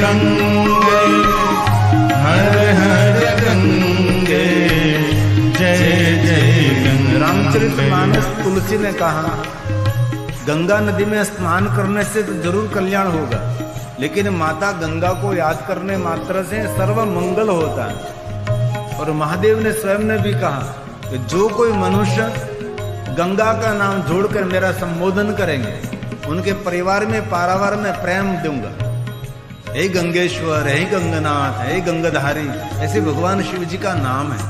गंगे, हर हर गंगे, जय जय गंगे। रामचरितमानस तुलसी ने कहा गंगा नदी में स्नान करने से तो जरूर कल्याण होगा, लेकिन माता गंगा को याद करने मात्र से सर्व मंगल होता है। और महादेव ने स्वयं ने भी कहा कि जो कोई मनुष्य गंगा का नाम जोड़कर मेरा संबोधन करेंगे, उनके परिवार में पारावार में प्रेम दूंगा। हे गंगेश्वर, हे गंगनाथ, हे गंगाधारी, ऐसे भगवान शिव जी का नाम है।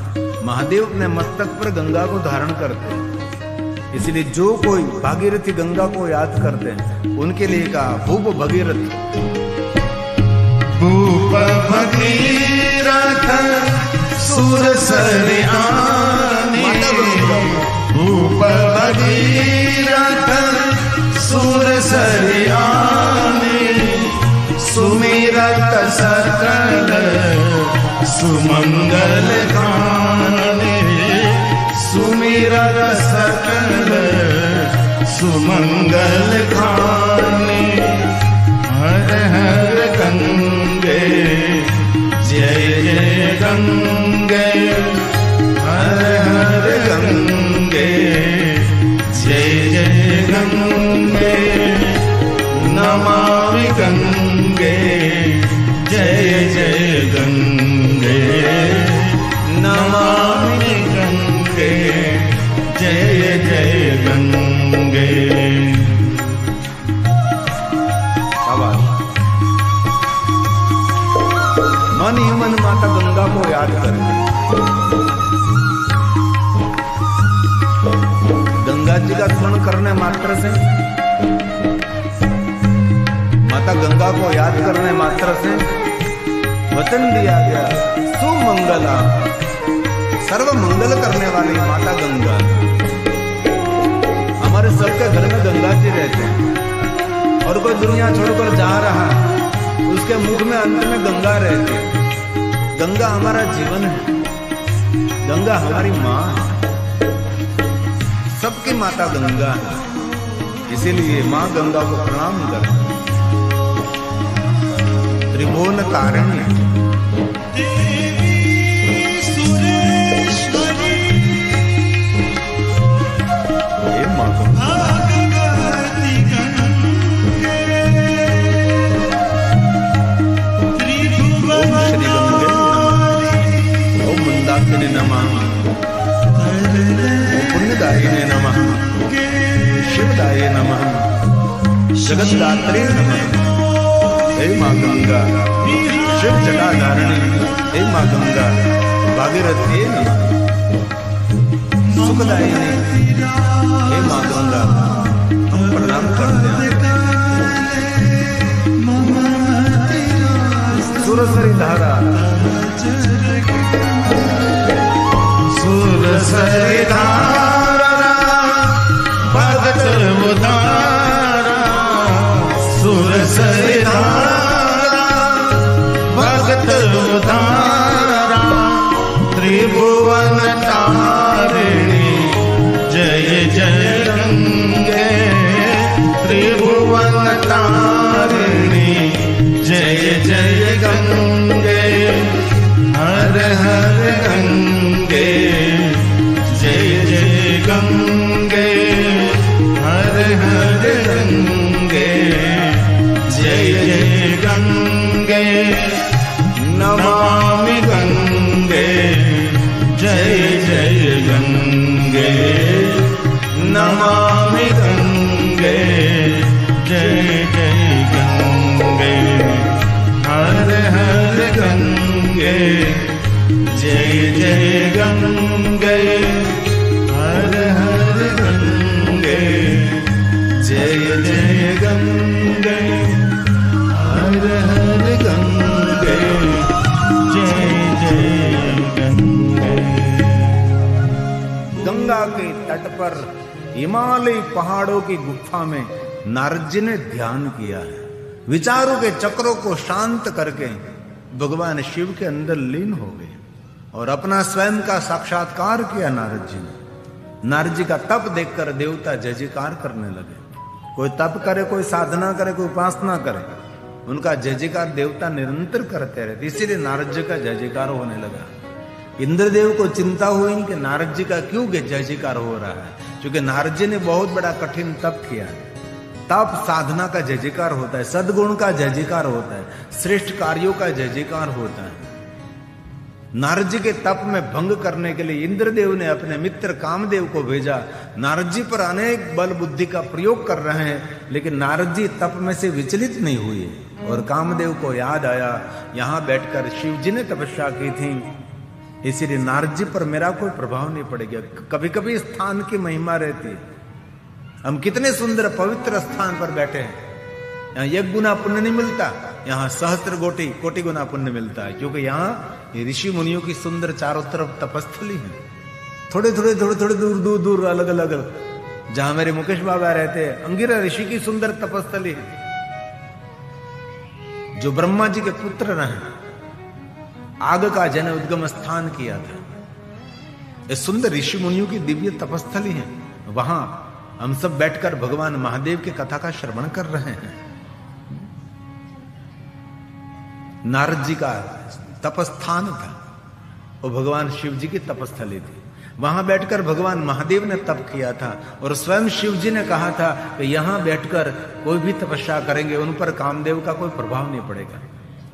महादेव अपने मस्तक पर गंगा को धारण करते हैं, इसलिए जो कोई भागीरथी गंगा को याद करते हैं उनके लिए कहा भूप भगीरथ। भूप भगीरथ सुरसर आने, भूप भगीरथ सुरसर आने, सुमिरत सकल सुमंगल गाने, सुमिरत सकल सुमंगल गाने। हर हर गंगे, जय जय गंगे, हर हर गंगे, जय जय गंगे। नमामि गंगे, जय जय गंगे, नमामि गंगे, जय जय गंगे। मन ही मन माता गंगा को याद करें। गंगा जी का स्मरण करने मात्र से, माता गंगा को याद करने मात्र से वचन दिया गया सुमंगला, सर्व मंगल करने वाली माता गंगा। हमारे सबके घर में गंगा जी रहते हैं, और कोई दुनिया छोड़कर जा रहा उसके मुख में अंत में गंगा रहती है। गंगा हमारा जीवन है, गंगा हमारी माँ है, सबकी माता गंगा है, इसीलिए माँ गंगा को प्रणाम कर। त्रिभुवन कारिणी नमः, पुण्यदायिने नमः, शिवदाये नमः, जगद्धात्री नमः। हे माँ गंगा, शिव जटाधारिणी, हे माँ गंगा, भागीरथी नमः, सुखदायिनी, हे माँ गंगा, हम प्रणाम करते हैं। सुरसरी धारा, सुरसरी धारा, भगत उदारा, सुरसरी धारा, भगत उदारा, त्रिभुवन तारिणी, जय जय गंगे, त्रिभुवन तारिणी, जय जय गंगे। हर हर गंगे, जय जय गंगे, हर हर गंगे, जय जय गंगे। नमामि गंगे, जय जय गंगे, नमामि गंगे, जय जय गंगे। हर हर गंगे, जय जय गंगे, हर हर गंगे, जय जय गंगे, हर हर गंगे, जय जय गंगे। गंगा के तट पर हिमालय पहाड़ों की गुफा में नारद जी ने ध्यान किया है। विचारों के चक्रों को शांत करके भगवान शिव के अंदर लीन हो गए और अपना स्वयं का साक्षात्कार किया नारद जी ने। नारद जी का तप देखकर देवता जय जयकार करने लगे। कोई तप करे, कोई साधना करे, कोई उपासना करे, उनका जय जयकार देवता निरंतर करते रहते, इसीलिए नारद जी का जय जयकार होने लगा। इंद्रदेव को चिंता हुई कि नारद जी का क्यों जय जयकार हो रहा है, क्योंकि नारद जी ने बहुत बड़ा कठिन तप किया है। तप साधना का जय जयकार होता है, सद्गुण का जय जयकार होता है, श्रेष्ठ कार्यों का जय जयकार होता है। नारद जी के तप में भंग करने के लिए इंद्रदेव ने अपने मित्र कामदेव को भेजा। नारद जी पर अनेक बल बुद्धि का प्रयोग कर रहे हैं, लेकिन नारद जी तप में से विचलित नहीं हुए। और कामदेव को याद आया यहां बैठकर शिव जी ने तपस्या की थी, इसीलिए नारद जी पर मेरा कोई प्रभाव नहीं पड़ेगा। कभी कभी स्थान की महिमा रहती है, हम कितने सुंदर पवित्र स्थान पर बैठे हैं, यहाँ 1 गुना पुण्य नहीं मिलता, यहाँ सहस्त्र कोटि गुना पुण्य मिलता है, क्योंकि यहाँ ऋषि मुनियों की सुंदर चारों तरफ तपस्थली है। थोड़े दूर दूर अलग अलग, जहां मेरे मुकेश बाबा रहते हैं, अंगिरा ऋषि की सुंदर तपस्थली है, जो ब्रह्मा जी के पुत्र रहे, आग का जन उद्गम स्थान किया था। ये सुंदर ऋषि मुनियों की दिव्य तपस्थली है। वहां हम सब बैठकर भगवान महादेव की कथा का श्रवण कर रहे हैं। नारद जी का तपस्थान था, वो भगवान शिव जी की तपस्थली थी। वहां बैठकर भगवान महादेव ने तप किया था, और स्वयं शिव जी ने कहा था कि यहां बैठकर कोई भी तपस्या करेंगे उन पर कामदेव का कोई प्रभाव नहीं पड़ेगा।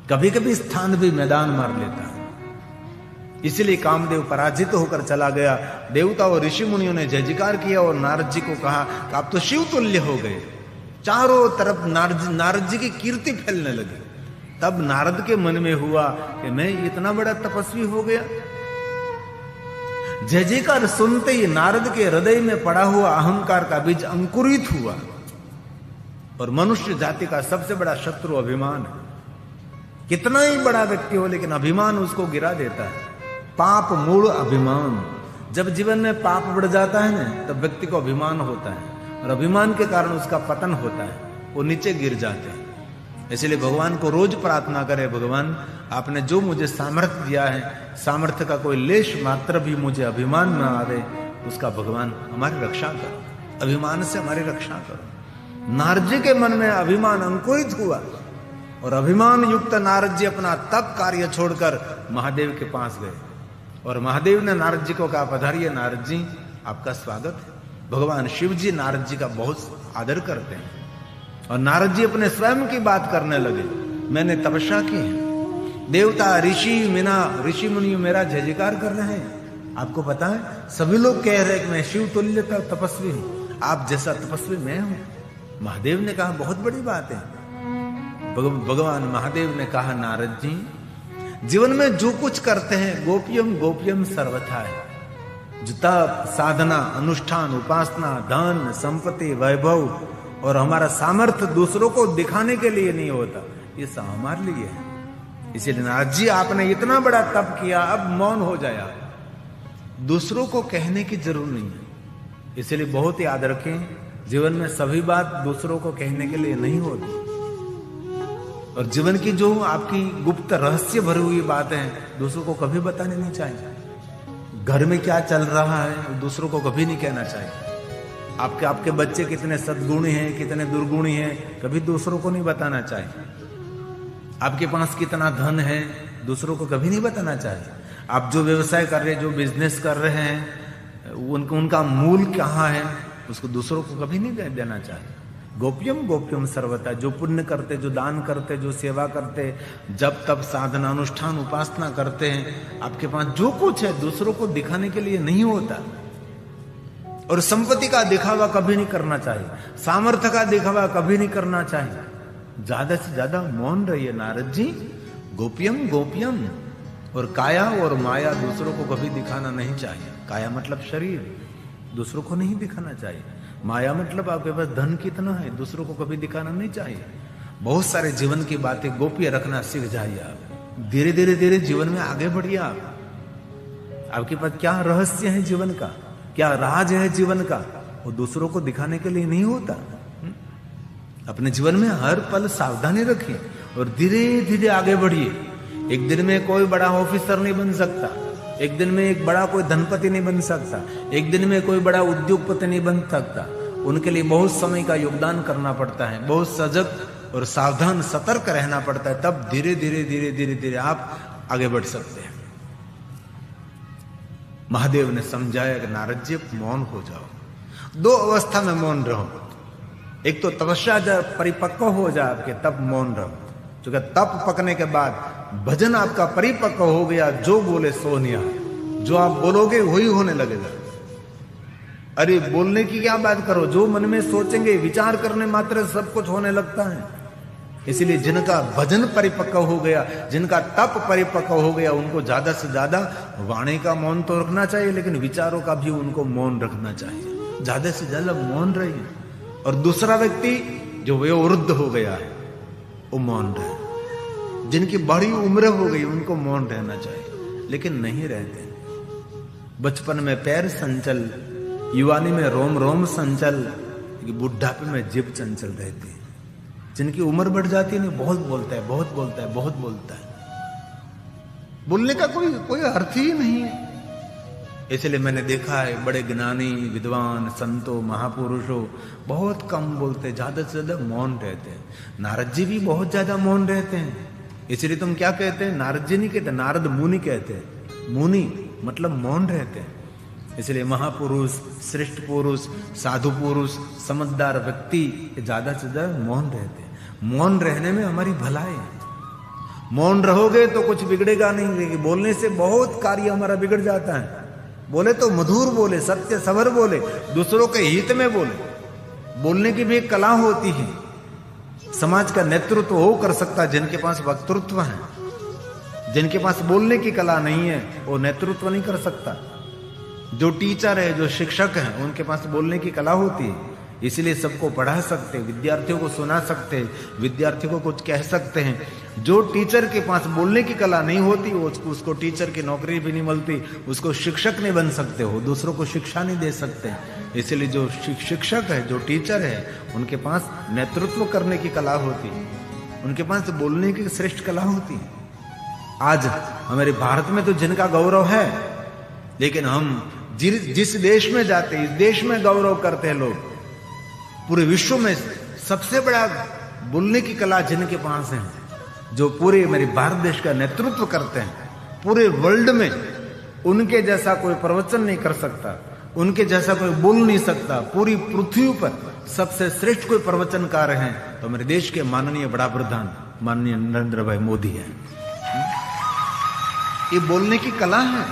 कभी कभी स्थान भी मैदान मार लेता है, इसलिए कामदेव पराजित होकर चला गया। देवता और ऋषि मुनियों ने जय जयकार किया और नारद जी को कहा कि आप तो शिव तुल्य हो गए। चारों तरफ नारद जी की कीर्ति फैलने लगी। तब नारद के मन में हुआ कि मैं इतना बड़ा तपस्वी हो गया। जय जयकार सुनते ही नारद के हृदय में पड़ा हुआ अहंकार का बीज अंकुरित हुआ, और मनुष्य जाति का सबसे बड़ा शत्रु अभिमान है। कितना ही बड़ा व्यक्ति हो, लेकिन अभिमान उसको गिरा देता है। पाप मूल अभिमान। जब जीवन में पाप बढ़ जाता है ना, तब व्यक्ति को अभिमान होता है, और अभिमान के कारण उसका पतन होता है, वो नीचे गिर जाते हैं। इसलिए भगवान को रोज प्रार्थना करें, भगवान आपने जो मुझे सामर्थ्य दिया है, सामर्थ्य का कोई लेश मात्र भी मुझे अभिमान न आवे, उसका भगवान हमारी रक्षा करो, अभिमान से हमारी रक्षा करो। नारद जी के मन में अभिमान अंकुरित हुआ, और अभिमान युक्त नारद जी अपना तप कार्य छोड़कर महादेव के पास गए, और महादेव ने नारद जी को कहा, पधारिए नारद जी, आपका स्वागत है। भगवान शिव जी नारद जी का बहुत आदर करते हैं, और नारद जी अपने स्वयं की बात करने लगे। मैंने तपस्या की है, देवता ऋषि मुनि मेरा जय जयकार कर रहे हैं। आपको पता है, सभी लोग कह रहे हैं कि मैं शिव तुल्य का तपस्वी हूं, आप जैसा तपस्वी मैं हूं। महादेव ने कहा, बहुत बड़ी बात है। भगवान महादेव ने कहा, नारद जी, जीवन में जो कुछ करते हैं गोप्यम गोप्यम सर्वथा है। जो तप, साधना, अनुष्ठान, उपासना, धन, संपत्ति, वैभव और हमारा सामर्थ्य दूसरों को दिखाने के लिए नहीं होता, ये सब हमारे लिए है। इसलिए नारद जी, आपने इतना बड़ा तप किया, अब मौन हो जाए, दूसरों को कहने की जरूरत नहीं है। इसलिए बहुत याद रखें, जीवन में सभी बात दूसरों को कहने के लिए नहीं होती, और जीवन की जो आपकी गुप्त रहस्य भरी हुई बातें हैं, दूसरों को कभी बतानी नहीं चाहिए। घर में क्या चल रहा है दूसरों को कभी नहीं कहना चाहिए। आपके बच्चे कितने सद्गुणी हैं, कितने दुर्गुणी हैं, कभी दूसरों को नहीं बताना चाहिए। आपके पास कितना धन है, दूसरों को कभी नहीं बताना चाहिए। आप जो व्यवसाय कर रहे हैं, जो बिजनेस कर रहे हैं, उनका मूल कहाँ है, उसको दूसरों को कभी नहीं देना चाहिए। गोप्यम गोप्यम सर्वथा। जो पुण्य करते, जो दान करते, जो सेवा करते, जब तब साधना, अनुष्ठान, उपासना करते हैं, आपके पास जो कुछ है दूसरों को दिखाने के लिए नहीं होता। और संपत्ति का दिखावा कभी नहीं करना चाहिए, सामर्थ्य का दिखावा कभी नहीं करना चाहिए। ज्यादा से ज्यादा मौन रहिए नारद जी। गोप्यम गोप्यम। और काया और माया दूसरों को कभी दिखाना नहीं चाहिए। काया मतलब शरीर, दूसरों को नहीं दिखाना चाहिए। माया मतलब आपके पास धन कितना है, दूसरों को कभी दिखाना नहीं चाहिए। बहुत सारे जीवन की बातें गोप्य रखना सीख जाइए आप। धीरे धीरे धीरे जीवन में आगे बढ़िए आप। आपके पास क्या रहस्य है जीवन का, क्या राज है जीवन का, वो दूसरों को दिखाने के लिए नहीं होता। अपने जीवन में हर पल सावधानी रखिए और धीरे धीरे आगे बढ़िए। एक दिन में कोई बड़ा ऑफिसर नहीं बन सकता, एक दिन में एक बड़ा कोई धनपति नहीं बन सकता, एक दिन में कोई बड़ा उद्योगपति नहीं बन सकता। उनके लिए बहुत समय का योगदान करना पड़ता है, बहुत सजग और सावधान सतर्क रहना पड़ता है, तब धीरे धीरे धीरे धीरे धीरे आप आगे बढ़ सकते हैं। महादेव ने समझाया कि नारद जी मौन हो जाओ। दो अवस्था में मौन रहो, एक तो तपस्या जब परिपक्व हो जाए आपके तब मौन रहो, क्योंकि तप पकने के बाद भजन आपका परिपक्व हो गया, जो बोले सो निया, जो आप बोलोगे वही होने लगेगा। अरे बोलने की क्या बात करो, जो मन में सोचेंगे विचार करने मात्र सब कुछ होने लगता है। इसलिए जिनका भजन परिपक्व हो गया, जिनका तप परिपक्व हो गया, उनको ज्यादा से ज्यादा वाणी का मौन तो रखना चाहिए, लेकिन विचारों का भी उनको मौन रखना चाहिए। ज्यादा से ज्यादा मौन रहिए। और दूसरा व्यक्ति जो वयोवृद्ध हो गया है वो मौन रहे, जिनकी बड़ी उम्र हो गई उनको मौन रहना चाहिए, लेकिन नहीं रहते। बचपन में पैर संचल, युवानी में रोम रोम संचल, बुढ़ापे में जिभ चंचल रहती है। जिनकी उम्र बढ़ जाती है नहीं, बहुत बोलता है, बहुत बोलता है, बहुत बोलता है। बोलने का कोई अर्थ ही नहीं है। इसलिए मैंने देखा है बड़े ज्ञानी विद्वान संतों महापुरुषों बहुत कम बोलते, ज्यादा से ज्यादा मौन रहते हैं। नारद जी भी बहुत ज्यादा मौन रहते हैं। इसलिए तुम क्या कहते हैं, नारद जी नहीं कहते, नारद मुनि कहते हैं। मुनि मतलब मौन रहते हैं। इसलिए महापुरुष, श्रेष्ठ पुरुष, साधु पुरुष, समझदार व्यक्ति ज्यादा से ज्यादा मौन रहते हैं। मौन रहने में हमारी भलाई है। मौन रहोगे तो कुछ बिगड़ेगा नहीं, बोलने से बहुत कार्य हमारा बिगड़ जाता है। बोले तो मधुर बोले, सत्य सबर बोले, दूसरों के हित में बोले। बोलने की भी एक कला होती है। समाज का नेतृत्व वो कर सकता जिनके पास वक्तृत्व है। जिनके पास बोलने की कला नहीं है वो नेतृत्व नहीं कर सकता। जो टीचर है, जो शिक्षक है, उनके पास बोलने की कला होती है, इसलिए सबको पढ़ा सकते, विद्यार्थियों को सुना सकते, विद्यार्थियों को कुछ कह सकते हैं। जो टीचर के पास बोलने की कला नहीं होती वो उसको टीचर की नौकरी भी नहीं मिलती, उसको शिक्षक नहीं बन सकते, हो दूसरों को शिक्षा नहीं दे सकते। इसलिए जो शिक्षक है, जो टीचर है, उनके पास नेतृत्व करने की कला होती है, उनके पास बोलने की श्रेष्ठ कला होती है। आज हमारे भारत में तो जिनका गौरव है, लेकिन हम जिस देश में जाते हैं, इस देश में गौरव करते हैं लोग। पूरे विश्व में सबसे बड़ा बोलने की कला जिनके पास है, जो पूरे मेरे भारत देश का नेतृत्व करते हैं, पूरे वर्ल्ड में उनके जैसा कोई प्रवचन नहीं कर सकता, उनके जैसा कोई बोल नहीं सकता। पूरी पृथ्वी पर सबसे श्रेष्ठ कोई प्रवचनकार हैं तो मेरे देश के माननीय बड़ा प्रधान माननीय नरेंद्र भाई मोदी हैं। ये बोलने की कला है।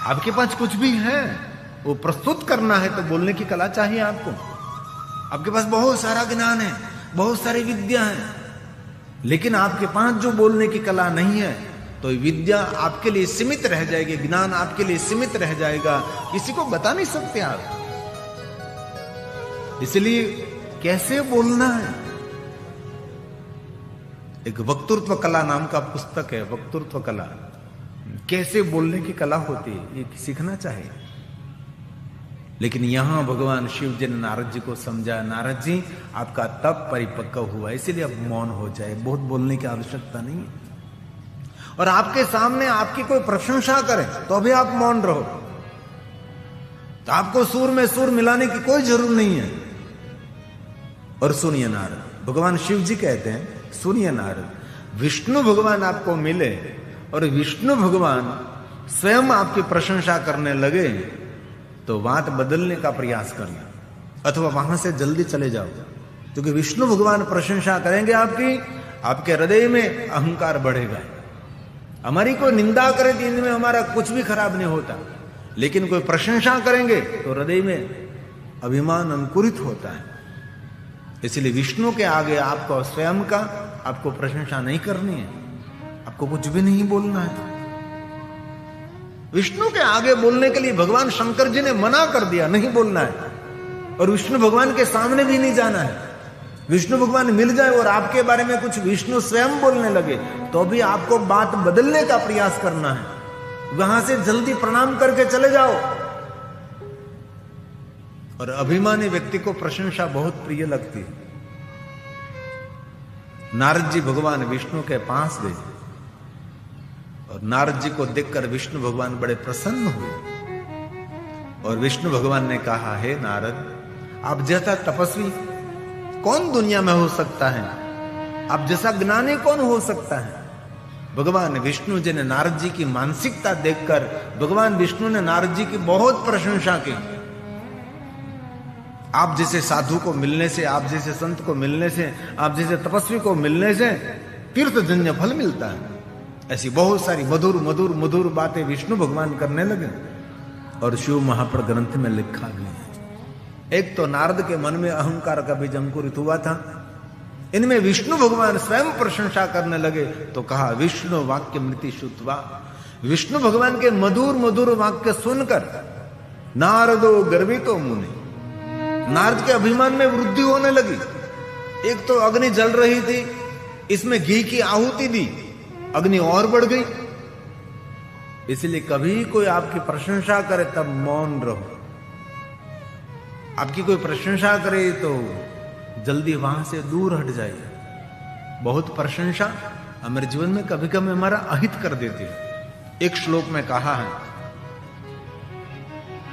आपके पास कुछ भी है, वो प्रस्तुत करना है तो बोलने की कला चाहिए आपको। आपके पास बहुत सारा ज्ञान है, बहुत सारी विद्या है, लेकिन आपके पास जो बोलने की कला नहीं है तो विद्या आपके लिए सीमित रह जाएगी, ज्ञान आपके लिए सीमित रह जाएगा, किसी को बता नहीं सकते आप। इसलिए कैसे बोलना है, एक वक्तृत्व कला नाम का पुस्तक है, वक्तृत्व कला, कैसे बोलने की कला होती है ये सीखना चाहिए। लेकिन यहां भगवान शिव जी ने नारद जी को समझा, नारद जी आपका तप परिपक्व हुआ, इसीलिए अब मौन हो जाए, बहुत बोलने की आवश्यकता नहीं है। और आपके सामने आपकी कोई प्रशंसा करे तो अभी आप मौन रहो, तो आपको सुर में सुर मिलाने की कोई जरूरत नहीं है। और सुनिए नारद, भगवान शिव जी कहते हैं, सुनिए नारद, विष्णु भगवान आपको मिले और विष्णु भगवान स्वयं आपकी प्रशंसा करने लगे तो बात बदलने का प्रयास करना, अथवा वहां से जल्दी चले जाओ, क्योंकि विष्णु भगवान प्रशंसा करेंगे आपकी, आपके हृदय में अहंकार बढ़ेगा। हमारी कोई निंदा करे तो इनमें हमारा कुछ भी खराब नहीं होता, लेकिन कोई प्रशंसा करेंगे तो हृदय में अभिमान अंकुरित होता है। इसलिए विष्णु के आगे आपको स्वयं का आपको प्रशंसा नहीं करनी है, आपको कुछ भी नहीं बोलना है। विष्णु के आगे बोलने के लिए भगवान शंकर जी ने मना कर दिया, नहीं बोलना है। और विष्णु भगवान के सामने भी नहीं जाना है। विष्णु भगवान मिल जाए और आपके बारे में कुछ विष्णु स्वयं बोलने लगे तो भी आपको बात बदलने का प्रयास करना है, वहां से जल्दी प्रणाम करके चले जाओ। और अभिमानी व्यक्ति को प्रशंसा बहुत प्रिय लगती है। नारद जी भगवान विष्णु के पास गए और नारद जी को देखकर विष्णु भगवान बड़े प्रसन्न हुए और विष्णु भगवान ने कहा, हे नारद, आप जैसा तपस्वी कौन दुनिया में हो सकता है आप जैसा ज्ञानी कौन हो सकता है? भगवान विष्णु जी ने नारद जी की मानसिकता देखकर भगवान विष्णु ने नारद जी की बहुत प्रशंसा की। आप जैसे साधु को मिलने से, आप जैसे संत को मिलने से, आप जैसे तपस्वी को मिलने से तीर्थजन्य फल मिलता है। ऐसी बहुत सारी मधुर मधुर मधुर बातें विष्णु भगवान करने लगे और शिव महापुराण ग्रंथ में लिखा भी है। एक तो नारद के मन में अहंकार का बीज अंकुरित हुआ था, इनमें विष्णु भगवान स्वयं प्रशंसा करने लगे तो कहा विष्णु वाक्य मृति श्रुत्वा। विष्णु भगवान के मधुर मधुर वाक्य सुनकर नारदो गर्वितो मुनि, नारद के अभिमान में वृद्धि होने लगी। एक तो अग्नि जल रही थी, इसमें घी की आहुति दी, अग्नि और बढ़ गई। इसलिए कभी कोई आपकी प्रशंसा करे तब मौन रहो। आपकी कोई प्रशंसा करे तो जल्दी वहां से दूर हट जाइए। बहुत प्रशंसा हमारे जीवन में कभी कभी हमारा अहित कर देती है। एक श्लोक में कहा है,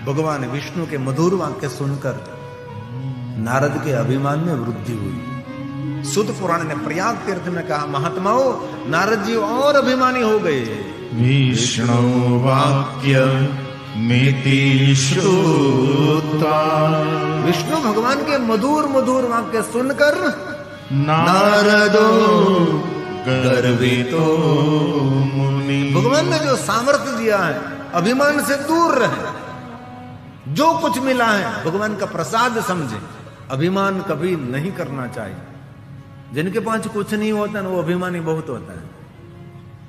भगवान विष्णु के मधुर वाक्य सुनकर नारद के अभिमान में वृद्धि हुई। सुत पुराण ने प्रयाग तीर्थ में कहा, महात्माओं नारद जी और अभिमानी हो गए। विष्णु वाक्य मिति श्रुत्वा, विष्णु भगवान के मधुर मधुर वाक्य सुनकर नारदो गर्वितो मुनि। भगवान ने जो सामर्थ्य दिया है, अभिमान से दूर रहे। जो कुछ मिला है भगवान का प्रसाद समझे, अभिमान कभी नहीं करना चाहिए। जिनके पास कुछ नहीं होता ना, वो अभिमानी बहुत होता है।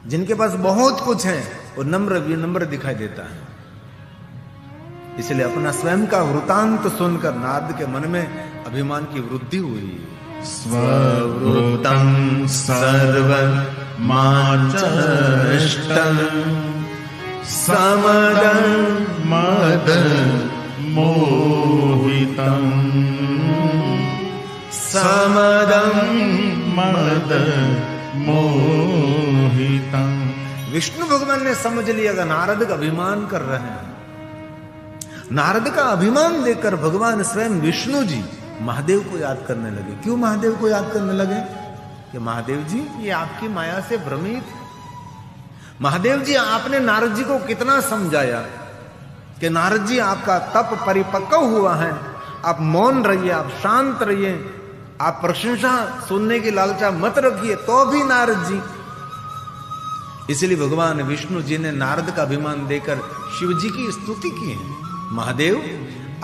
जिनके पास बहुत कुछ है वो नम्र विनम्र दिखाई देता है। इसलिए अपना स्वयं का वृतांत सुनकर नारद के मन में अभिमान की वृद्धि हुई। स्ववृतं सर्वमाचष्टं समदं मद मोहितं, समदं मद मोहितं। विष्णु भगवान ने समझ लिया कि नारद का अभिमान कर रहे हैं। नारद का अभिमान देखकर भगवान स्वयं विष्णु जी महादेव को याद करने लगे। क्यों महादेव को याद करने लगे? कि महादेव जी ये आपकी माया से भ्रमित। महादेव जी आपने नारद जी को कितना समझाया कि नारद जी आपका तप परिपक्व हुआ है, आप मौन रहिए, आप शांत रहिए, आप प्रशंसा सुनने की लालसा मत रखिए। तो भी नारद जी, इसलिए भगवान विष्णु जी ने नारद का अभिमान देकर शिव जी की स्तुति की है। महादेव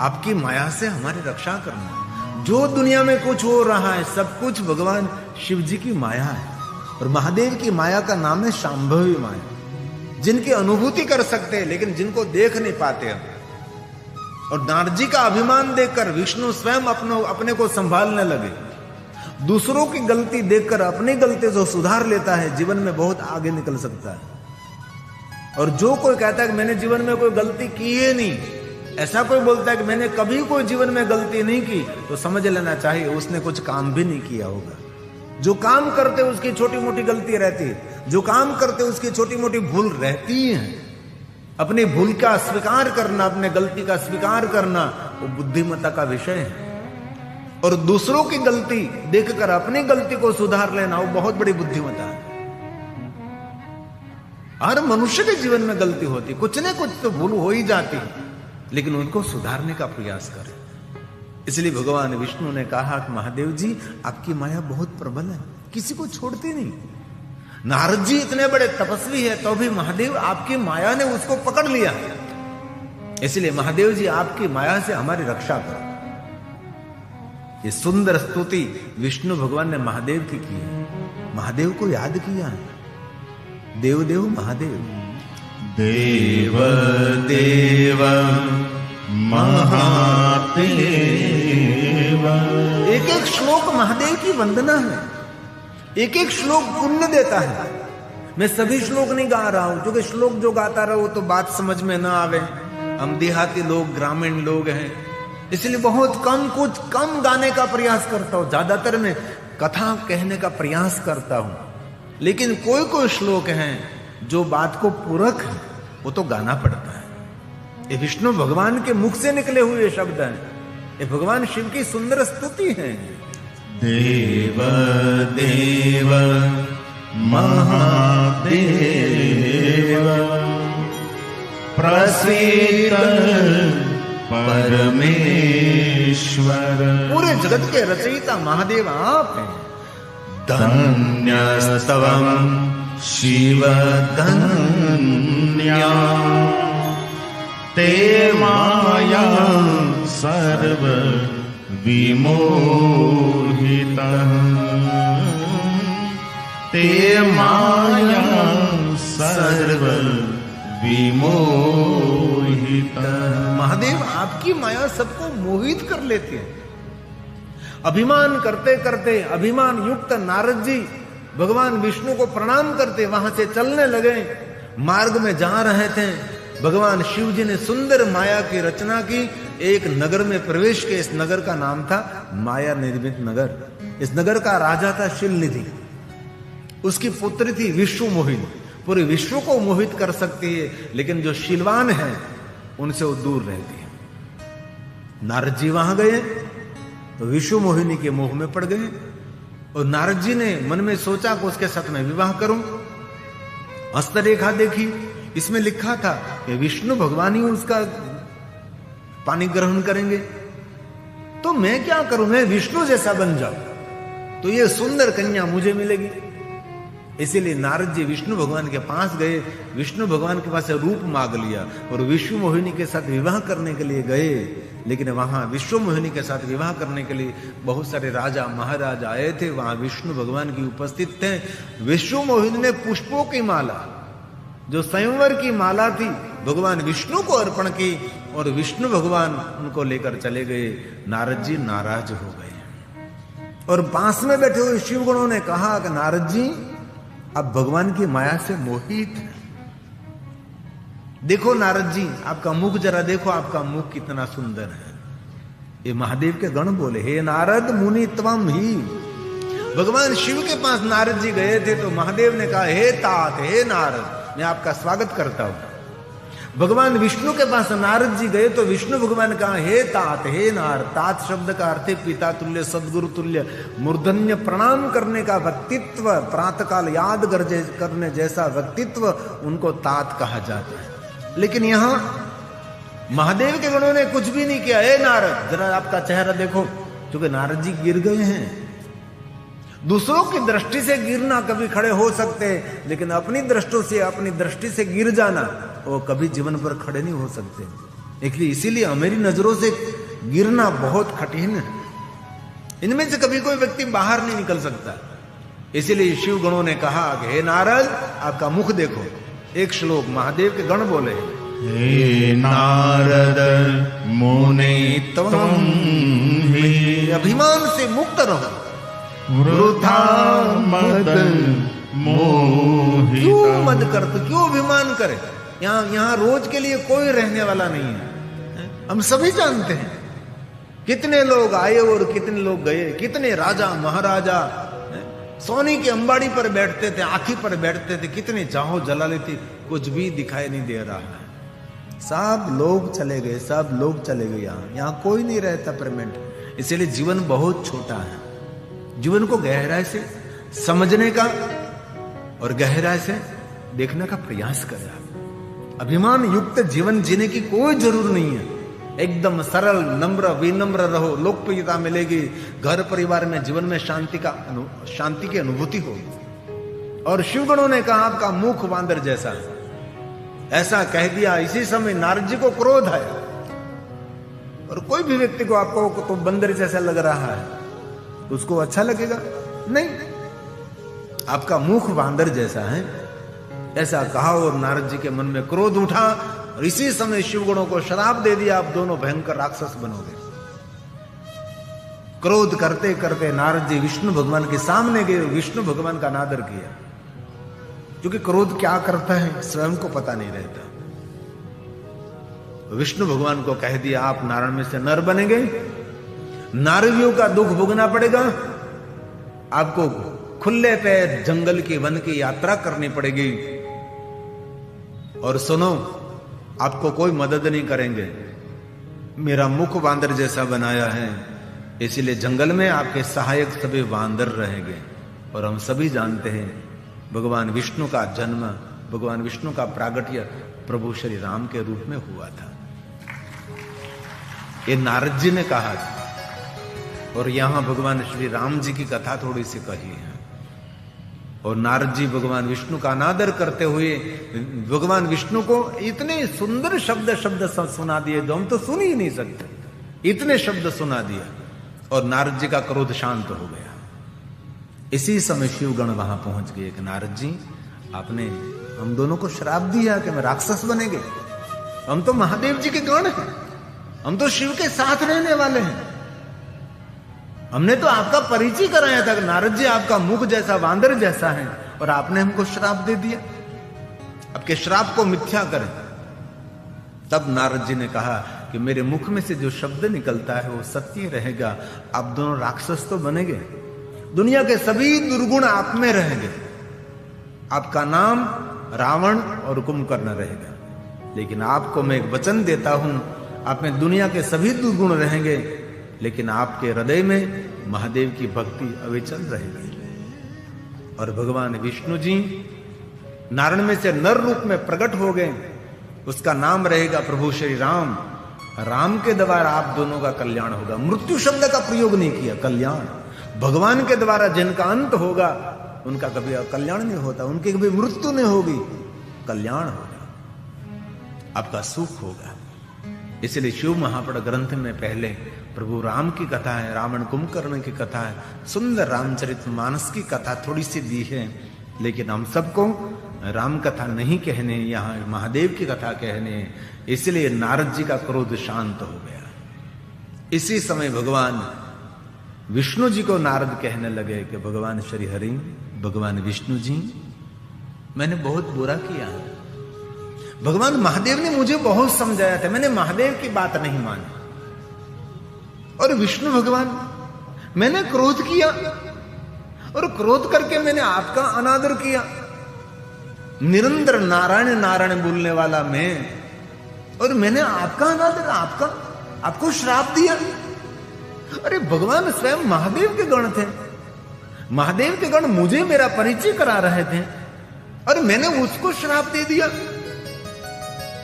आपकी माया से हमारी रक्षा करना। जो दुनिया में कुछ हो रहा है सब कुछ भगवान शिव जी की माया है। और महादेव की माया का नाम है शांभवी माया, जिनकी अनुभूति कर सकते हैं लेकिन जिनको देख नहीं पाते हैं। और नारद जी का अभिमान देखकर विष्णु स्वयं अपने को संभालने लगे। दूसरों की गलती देखकर अपनी गलती जो सुधार लेता है जीवन में बहुत आगे निकल सकता है। और जो कोई कहता है कि मैंने जीवन में कोई गलती की है नहीं, ऐसा कोई बोलता है कि मैंने कभी कोई जीवन में गलती नहीं की, तो समझ लेना चाहिए उसने कुछ काम भी नहीं किया होगा। जो काम करते उसकी छोटी मोटी गलती रहती है, जो काम करते उसकी छोटी मोटी भूल रहती है। अपनी भूल का स्वीकार करना, अपने गलती का स्वीकार करना वो बुद्धिमत्ता का विषय है। और दूसरों की गलती देखकर अपनी गलती को सुधार लेना वो बहुत बड़ी बुद्धिमत्ता है। हर मनुष्य के जीवन में गलती होती, कुछ न कुछ तो भूल हो ही जाती है, लेकिन उनको सुधारने का प्रयास करें। इसलिए भगवान विष्णु ने कहा कि महादेव जी आपकी माया बहुत प्रबल है, किसी को छोड़ती नहीं। नारद जी इतने बड़े तपस्वी है तो भी महादेव आपकी माया ने उसको पकड़ लिया। इसलिए महादेव जी आपकी माया से हमारी रक्षा करो। ये सुंदर स्तुति विष्णु भगवान ने महादेव की है। महादेव को याद किया है। देव देव महादेव, देव देव महादेव। एक एक श्लोक महादेव की वंदना है, एक एक श्लोक पुण्य देता है। मैं सभी श्लोक नहीं गा रहा हूं, क्योंकि श्लोक जो गाता रहो तो बात समझ में ना आवे। हम देहाती लोग, ग्रामीण लोग हैं, इसलिए बहुत कुछ कम गाने का प्रयास करता हूं। ज्यादातर मैं कथा कहने का प्रयास करता हूं, लेकिन कोई कोई श्लोक हैं जो बात को पूरक है, वो तो गाना पड़ता है। ये विष्णु भगवान के मुख से निकले हुए शब्द हैं, ये भगवान शिव की सुंदर स्तुति है। देव देव महादेव प्रसीद परमेश्वर। पूरे जगत के रचयिता महादेव आप हैं। धन्यस्तवं शिव धन्या ते माया सर्व विमोहितः ते माया सर्व विमोहितः। महादेव आपकी माया सबको मोहित कर लेती है। अभिमान करते करते अभिमान युक्त नारद जी भगवान विष्णु को प्रणाम करते वहां से चलने लगे। मार्ग में जा रहे थे, भगवान शिव जी ने सुंदर माया की रचना की। एक नगर में प्रवेश किया। इस नगर का नाम था माया निर्मित नगर। इस नगर का राजा था शिलनिधि। उसकी पुत्री थी विश्व मोहिनी। पूरे विश्व को मोहित कर सकती है, लेकिन जो शीलवान है उनसे वो दूर रहती है। नारद जी वहां गए तो विश्व मोहिनी के मोह में पड़ गए और नारद जी ने मन में सोचा कि उसके साथ में विवाह करूं। हस्तरेखा देखी, इसमें लिखा था कि विष्णु भगवान ही उसका पानी ग्रहण करेंगे, तो मैं क्या करूं, मैं विष्णु जैसा बन जाऊं तो ये सुंदर कन्या मुझे मिलेगी। इसीलिए नारद जी विष्णु भगवान के पास गए। विष्णु भगवान के पास रूप मांग लिया और विश्व मोहिनी के साथ विवाह करने के लिए गए। लेकिन वहां विश्व मोहिनी के साथ विवाह करने के लिए बहुत सारे राजा महाराज आए थे। वहां विष्णु भगवान की उपस्थित थे। विश्व मोहिनी ने पुष्पों की माला, जो स्वयंवर की माला थी, भगवान विष्णु को अर्पण की और विष्णु भगवान उनको लेकर चले गए। नारद जी नाराज हो गए और पास में बैठे हुए शिवगणों ने कहा कि नारद जी आप भगवान की माया से मोहित हैं। देखो नारद जी, आपका मुख जरा देखो, आपका मुख कितना सुंदर है। ये महादेव के गण बोले, हे नारद मुनि त्वम ही। भगवान शिव के पास नारद जी गए थे तो महादेव ने कहा, हे तात, हे नारद, मैं आपका स्वागत करता हूं। भगवान विष्णु के पास नारद जी गए तो विष्णु भगवान कहा, हे तात, हे नारद। तात शब्द का अर्थ है पिता तुल्य, सदगुरु तुल्य, मूर्धन्य प्रणाम करने का व्यक्तित्व, प्रातःकाल याद करने जैसा व्यक्तित्व, उनको तात कहा जाता है। लेकिन यहां महादेव के गणों ने कुछ भी नहीं किया। हे नारद, जरा आपका चेहरा देखो, क्योंकि नारद जी गिर गए हैं। दूसरों की दृष्टि से गिरना कभी खड़े हो सकते हैं, लेकिन अपनी दृष्टि से गिर जाना वो कभी जीवन पर खड़े नहीं हो सकते। इसीलिए मेरी नजरों से गिरना बहुत कठिन है। इनमें से कभी कोई व्यक्ति बाहर नहीं निकल सकता। इसीलिए शिव गणों ने कहा कि हे नारद, आपका मुख देखो। एक श्लोक महादेव के गण बोले, हे नारद मुने त्वं हि अभिमान से मुक्त रहो, वृथा मद मोहित। क्यों मद करते, क्यों अभिमान करे। यहाँ रोज के लिए कोई रहने वाला नहीं है। हम सभी जानते हैं कितने लोग आए और कितने लोग गए। कितने राजा महाराजा सोने की अंबाड़ी पर बैठते थे, आंखी पर बैठते थे, कितने जाहो जलाले थे, कुछ भी दिखाई नहीं दे रहा है। सब लोग चले गए, सब लोग चले गए। यहाँ कोई नहीं रहता परमानेंट। इसलिए जीवन बहुत छोटा है। जीवन को गहराई से समझने का और गहराई से देखने का प्रयास करें। अभिमान युक्त जीवन जीने की कोई जरूरत नहीं है। एकदम सरल, नम्र, विनम्र रहो, लोकप्रियता मिलेगी। घर परिवार में, जीवन में शांति की अनुभूति होगी। और शिवगणों ने कहा, आपका मुख बांदर जैसा है। ऐसा कह दिया। इसी समय नारद जी को क्रोध आया। और कोई भी व्यक्ति को आपको तो बंदर जैसा लग रहा है, उसको अच्छा लगेगा नहीं। आपका मुख बांदर जैसा है, ऐसा कहा और नारद जी के मन में क्रोध उठा। और इसी समय शिवगणों को श्राप दे दिया, आप दोनों भयंकर राक्षस बनोगे। क्रोध करते करते नारद जी विष्णु भगवान के सामने गए, विष्णु भगवान का अनादर किया। क्योंकि क्रोध क्या करता है स्वयं को पता नहीं रहता। विष्णु भगवान को कह दिया, आप नारायण में से नर बनेंगे, नारियों का दुख भोगना पड़ेगा, आपको खुले पैर जंगल की, वन की यात्रा करनी पड़ेगी। और सुनो, आपको कोई मदद नहीं करेंगे। मेरा मुख बांदर जैसा बनाया है, इसीलिए जंगल में आपके सहायक सभी वांदर रहेंगे। और हम सभी जानते हैं भगवान विष्णु का जन्म, भगवान विष्णु का प्रागट्य प्रभु श्री राम के रूप में हुआ था। ये नारद जी ने कहा था। और यहां भगवान श्री राम जी की कथा थोड़ी सी कही है। और नारद जी भगवान विष्णु का अनादर करते हुए भगवान विष्णु को इतने सुंदर शब्द सुना दिए जो हम तो सुन ही नहीं सकते, इतने शब्द सुना दिया। और नारद जी का क्रोध शांत हो गया। इसी समय शिवगण वहां पहुंच गए कि नारद जी आपने हम दोनों को श्राप दिया कि हम राक्षस बनेंगे, हम तो महादेव जी के गण हैं, हम तो शिव के साथ रहने वाले हैं, हमने तो आपका परिचय कराया था कि नारद जी आपका मुख जैसा वांदर जैसा है और आपने हमको श्राप दे दिया, आपके श्राप को मिथ्या करें। तब नारद जी ने कहा कि मेरे मुख में से जो शब्द निकलता है वो सत्य रहेगा, आप दोनों राक्षस तो बनेंगे, दुनिया के सभी दुर्गुण आप में रहेंगे, आपका नाम रावण और कुंभकर्ण रहेगा, लेकिन आपको मैं एक वचन देता हूं, आप में दुनिया के सभी दुर्गुण रहेंगे, लेकिन आपके हृदय में महादेव की भक्ति अविचल रहेगी। और भगवान विष्णु जी नारायण में से नर रूप में प्रकट हो गए, उसका नाम रहेगा प्रभु श्री राम। राम के द्वारा आप दोनों का कल्याण होगा। मृत्यु शब्द का प्रयोग नहीं किया, कल्याण। भगवान के द्वारा जिनका अंत होगा उनका कभी कल्याण नहीं होता, उनकी कभी मृत्यु नहीं होगी, कल्याण होगा, आपका सुख होगा। इसलिए शिव महापड़ ग्रंथ में पहले प्रभु राम की कथा है, रावण कुंभकर्ण की कथा है, सुंदर रामचरितमानस की कथा थोड़ी सी दी है, लेकिन हम सबको राम कथा नहीं कहने, यहाँ महादेव की कथा कहने। इसलिए नारद जी का क्रोध शांत हो गया। इसी समय भगवान विष्णु जी को नारद कहने लगे कि भगवान श्री हरि, भगवान विष्णु जी, मैंने बहुत बुरा किया। भगवान महादेव ने मुझे बहुत समझाया था, मैंने महादेव की बात नहीं मानी। और विष्णु भगवान, मैंने क्रोध किया और क्रोध करके मैंने आपका अनादर किया। निरंतर नारायण नारायण बोलने वाला मैं, और मैंने आपका अनादर, आपको श्राप दिया। अरे भगवान स्वयं महादेव के गण थे, महादेव के गण मुझे मेरा परिचय करा रहे थे और मैंने उसको श्राप दे दिया।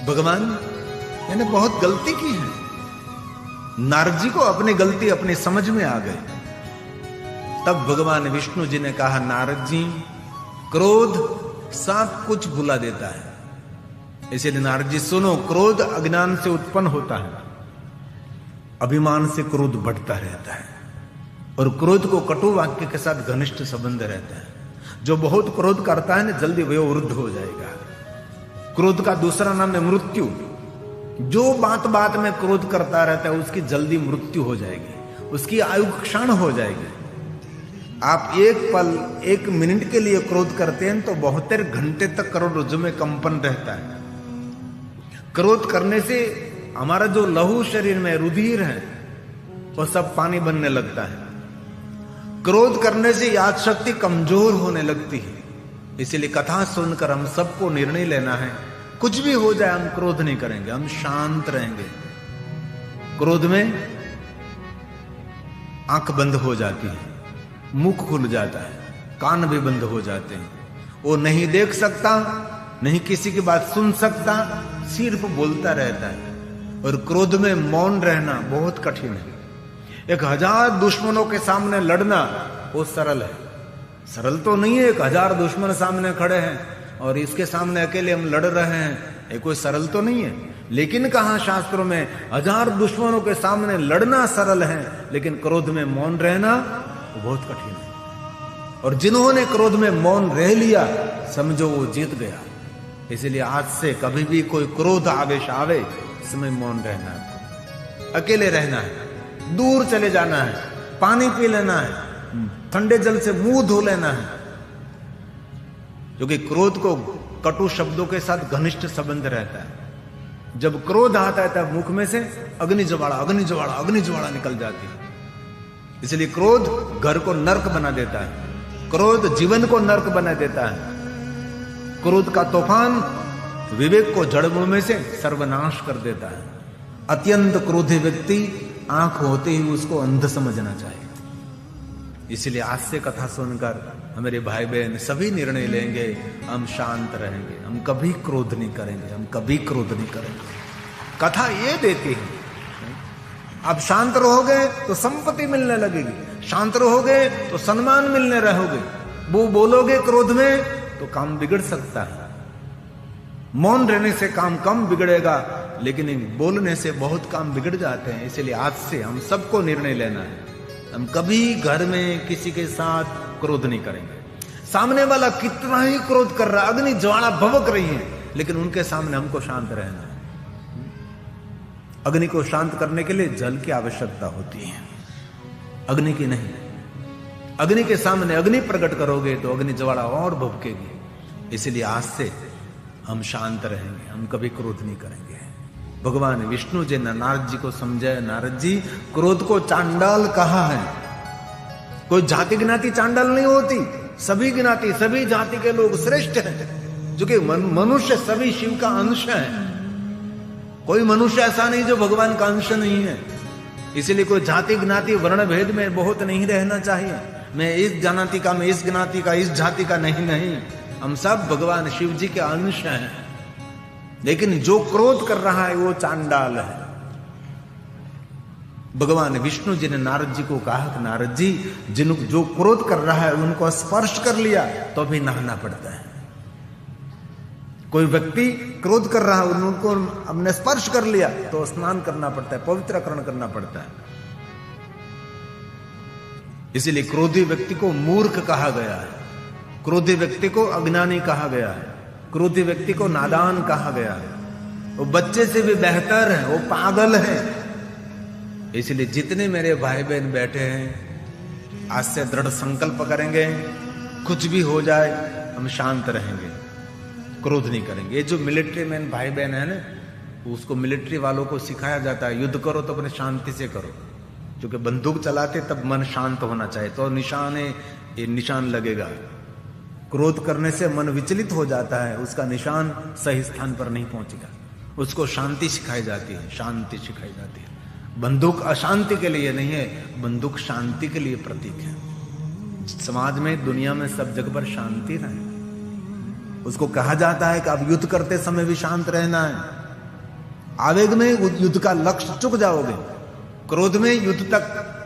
भगवान मैंने बहुत गलती की है। नारद जी को अपनी गलती अपनी समझ में आ गई। तब भगवान विष्णु जी ने कहा, नारद जी, क्रोध सब कुछ भुला देता है। इसलिए नारद जी सुनो, क्रोध अज्ञान से उत्पन्न होता है, अभिमान से क्रोध बढ़ता रहता है, और क्रोध को कटु वाक्य के साथ घनिष्ठ संबंध रहता है। जो बहुत क्रोध करता है ना, जल्दी वयोवृद्ध हो जाएगा। क्रोध का दूसरा नाम है मृत्यु। जो बात बात में क्रोध करता रहता है उसकी जल्दी मृत्यु हो जाएगी, उसकी आयु क्षण हो जाएगी। आप एक पल, एक मिनट के लिए क्रोध करते हैं तो 72 घंटे तक करोड़रज्जु में कंपन रहता है। क्रोध करने से हमारा जो लहू शरीर में रुधिर है वो सब पानी बनने लगता है। क्रोध करने से याद शक्ति कमजोर होने लगती है। इसीलिए कथा सुनकर हम सबको निर्णय लेना है, कुछ भी हो जाए हम क्रोध नहीं करेंगे, हम शांत रहेंगे। क्रोध में आंख बंद हो जाती है, मुख खुल जाता है, कान भी बंद हो जाते हैं। वो नहीं देख सकता, नहीं किसी की बात सुन सकता, सिर्फ बोलता रहता है। और क्रोध में मौन रहना बहुत कठिन है। 1000 दुश्मनों के सामने लड़ना वो सरल है, सरल तो नहीं है। 1000 दुश्मन सामने खड़े हैं और इसके सामने अकेले हम लड़ रहे हैं, ये कोई सरल तो नहीं है। लेकिन कहा शास्त्रों में 1000 दुश्मनों के सामने लड़ना सरल है, लेकिन क्रोध में मौन रहना वो बहुत कठिन है। और जिन्होंने क्रोध में मौन रह लिया, समझो वो जीत गया। इसलिए आज से कभी भी कोई क्रोध आवेश आवे, समय मौन रहना है, अकेले रहना है, दूर चले जाना है, पानी पी लेना है, ठंडे जल से मुंह धो लेना है। क्योंकि क्रोध को कटु शब्दों के साथ घनिष्ठ संबंध रहता है। जब क्रोध आता है तब मुख में से अग्नि ज्वाला अग्नि ज्वाला अग्नि ज्वाला निकल जाती है। इसलिए क्रोध घर को नर्क बना देता है, क्रोध जीवन को नर्क बना देता है। क्रोध का तूफान विवेक को जड़ मूल में से सर्वनाश कर देता है। अत्यंत क्रोधी व्यक्ति आंख होते ही उसको अंध समझना चाहिए। इसलिए आज से कथा सुनकर हमारे भाई बहन सभी निर्णय लेंगे, हम शांत रहेंगे, हम कभी क्रोध नहीं करेंगे, हम कभी क्रोध नहीं करेंगे। कथा ये देती है आप शांत रहोगे तो संपत्ति मिलने लगेगी, शांत रहोगे तो सम्मान मिलने रहोगे। वो बोलोगे क्रोध में तो काम बिगड़ सकता है। मौन रहने से काम कम बिगड़ेगा, लेकिन बोलने से बहुत काम बिगड़ जाते हैं। इसलिए आज से हम सबको निर्णय लेना है, हम कभी घर में किसी के साथ क्रोध नहीं करेंगे। सामने वाला कितना ही क्रोध कर रहा, अग्नि ज्वाला भभक रही है, लेकिन उनके सामने हमको शांत रहना है। अग्नि को शांत करने के लिए जल की आवश्यकता होती है, अग्नि की नहीं। अग्नि के सामने अग्नि प्रकट करोगे तो अग्नि ज्वाला और भभकेगी। इसलिए आज से हम शांत रहेंगे, हम कभी क्रोध नहीं करेंगे। भगवान विष्णु जी ने नारद जी को समझाया, नारद जी क्रोध को चांडाल कहा है। कोई जाति ज्ञाति चांडाल नहीं होती, सभी ज्ञाति सभी जाति के लोग श्रेष्ठ हैं, जो कि मनुष्य सभी शिव का अंश है। कोई मनुष्य ऐसा नहीं जो भगवान का अंश नहीं है। इसलिए कोई जाति ज्ञाति वर्ण भेद में बहुत नहीं रहना चाहिए। मैं इस ज्ञाति का, मैं इस ज्ञाति का, इस जाति का नहीं। हम सब भगवान शिव जी के अंश हैं। लेकिन जो क्रोध कर रहा है वो चांडाल है। भगवान विष्णु जी ने नारद जी को कहा कि नारद जी, जो क्रोध कर रहा है उनको स्पर्श कर लिया तो भी नहाना पड़ता है। कोई व्यक्ति क्रोध कर रहा है, उनको हमने स्पर्श कर लिया तो स्नान करना पड़ता है, पवित्रकरण करना पड़ता है। इसीलिए क्रोधी व्यक्ति को मूर्ख कहा गया है, क्रोधी व्यक्ति को अज्ञानी कहा गया है, क्रोधी व्यक्ति को नादान कहा गया है। वो बच्चे से भी बेहतर है, वो पागल है। इसलिए जितने मेरे भाई बहन बैठे हैं, आज से दृढ़ संकल्प करेंगे, कुछ भी हो जाए हम शांत रहेंगे, क्रोध नहीं करेंगे। ये जो मिलिट्री मैन भाई बहन है ना, उसको मिलिट्री वालों को सिखाया जाता है, युद्ध करो तो अपने शांति से करो, क्योंकि बंदूक चलाते तब मन शांत होना चाहिए, तो निशान लगेगा। क्रोध करने से मन विचलित हो जाता है, उसका निशान सही स्थान पर नहीं पहुंचेगा। उसको शांति सिखाई जाती है, शांति सिखाई जाती है। बंदूक अशांति के लिए नहीं है, बंदूक शांति के लिए प्रतीक है। समाज में, दुनिया में सब जगह पर शांति रहे। उसको कहा जाता है कि आप युद्ध करते समय भी शांत रहना है। आवेग में युद्ध का लक्ष्य चुक जाओगे, क्रोध में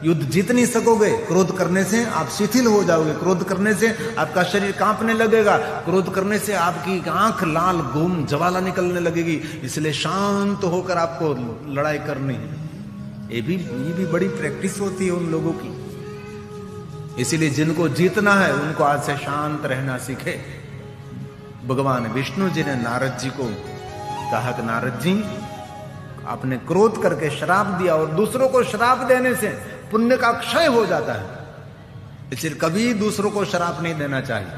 युद्ध जीत नहीं सकोगे। क्रोध करने से आप शिथिल हो जाओगे, क्रोध करने से आपका शरीर कांपने लगेगा, क्रोध करने से आपकी आंख लाल घूम ज्वाला निकलने लगेगी। इसलिए शांत होकर आपको लड़ाई करनी है। ये भी बड़ी प्रैक्टिस होती है उन लोगों की। इसीलिए जिनको जीतना है उनको आज से शांत रहना सीखे। भगवान विष्णु जी ने नारद जी को कहा कि नारद जी, आपने क्रोध करके श्राप दिया और दूसरों को श्राप देने से पुण्य का क्षय हो जाता है। इसलिए कभी दूसरों को श्राप नहीं देना चाहिए।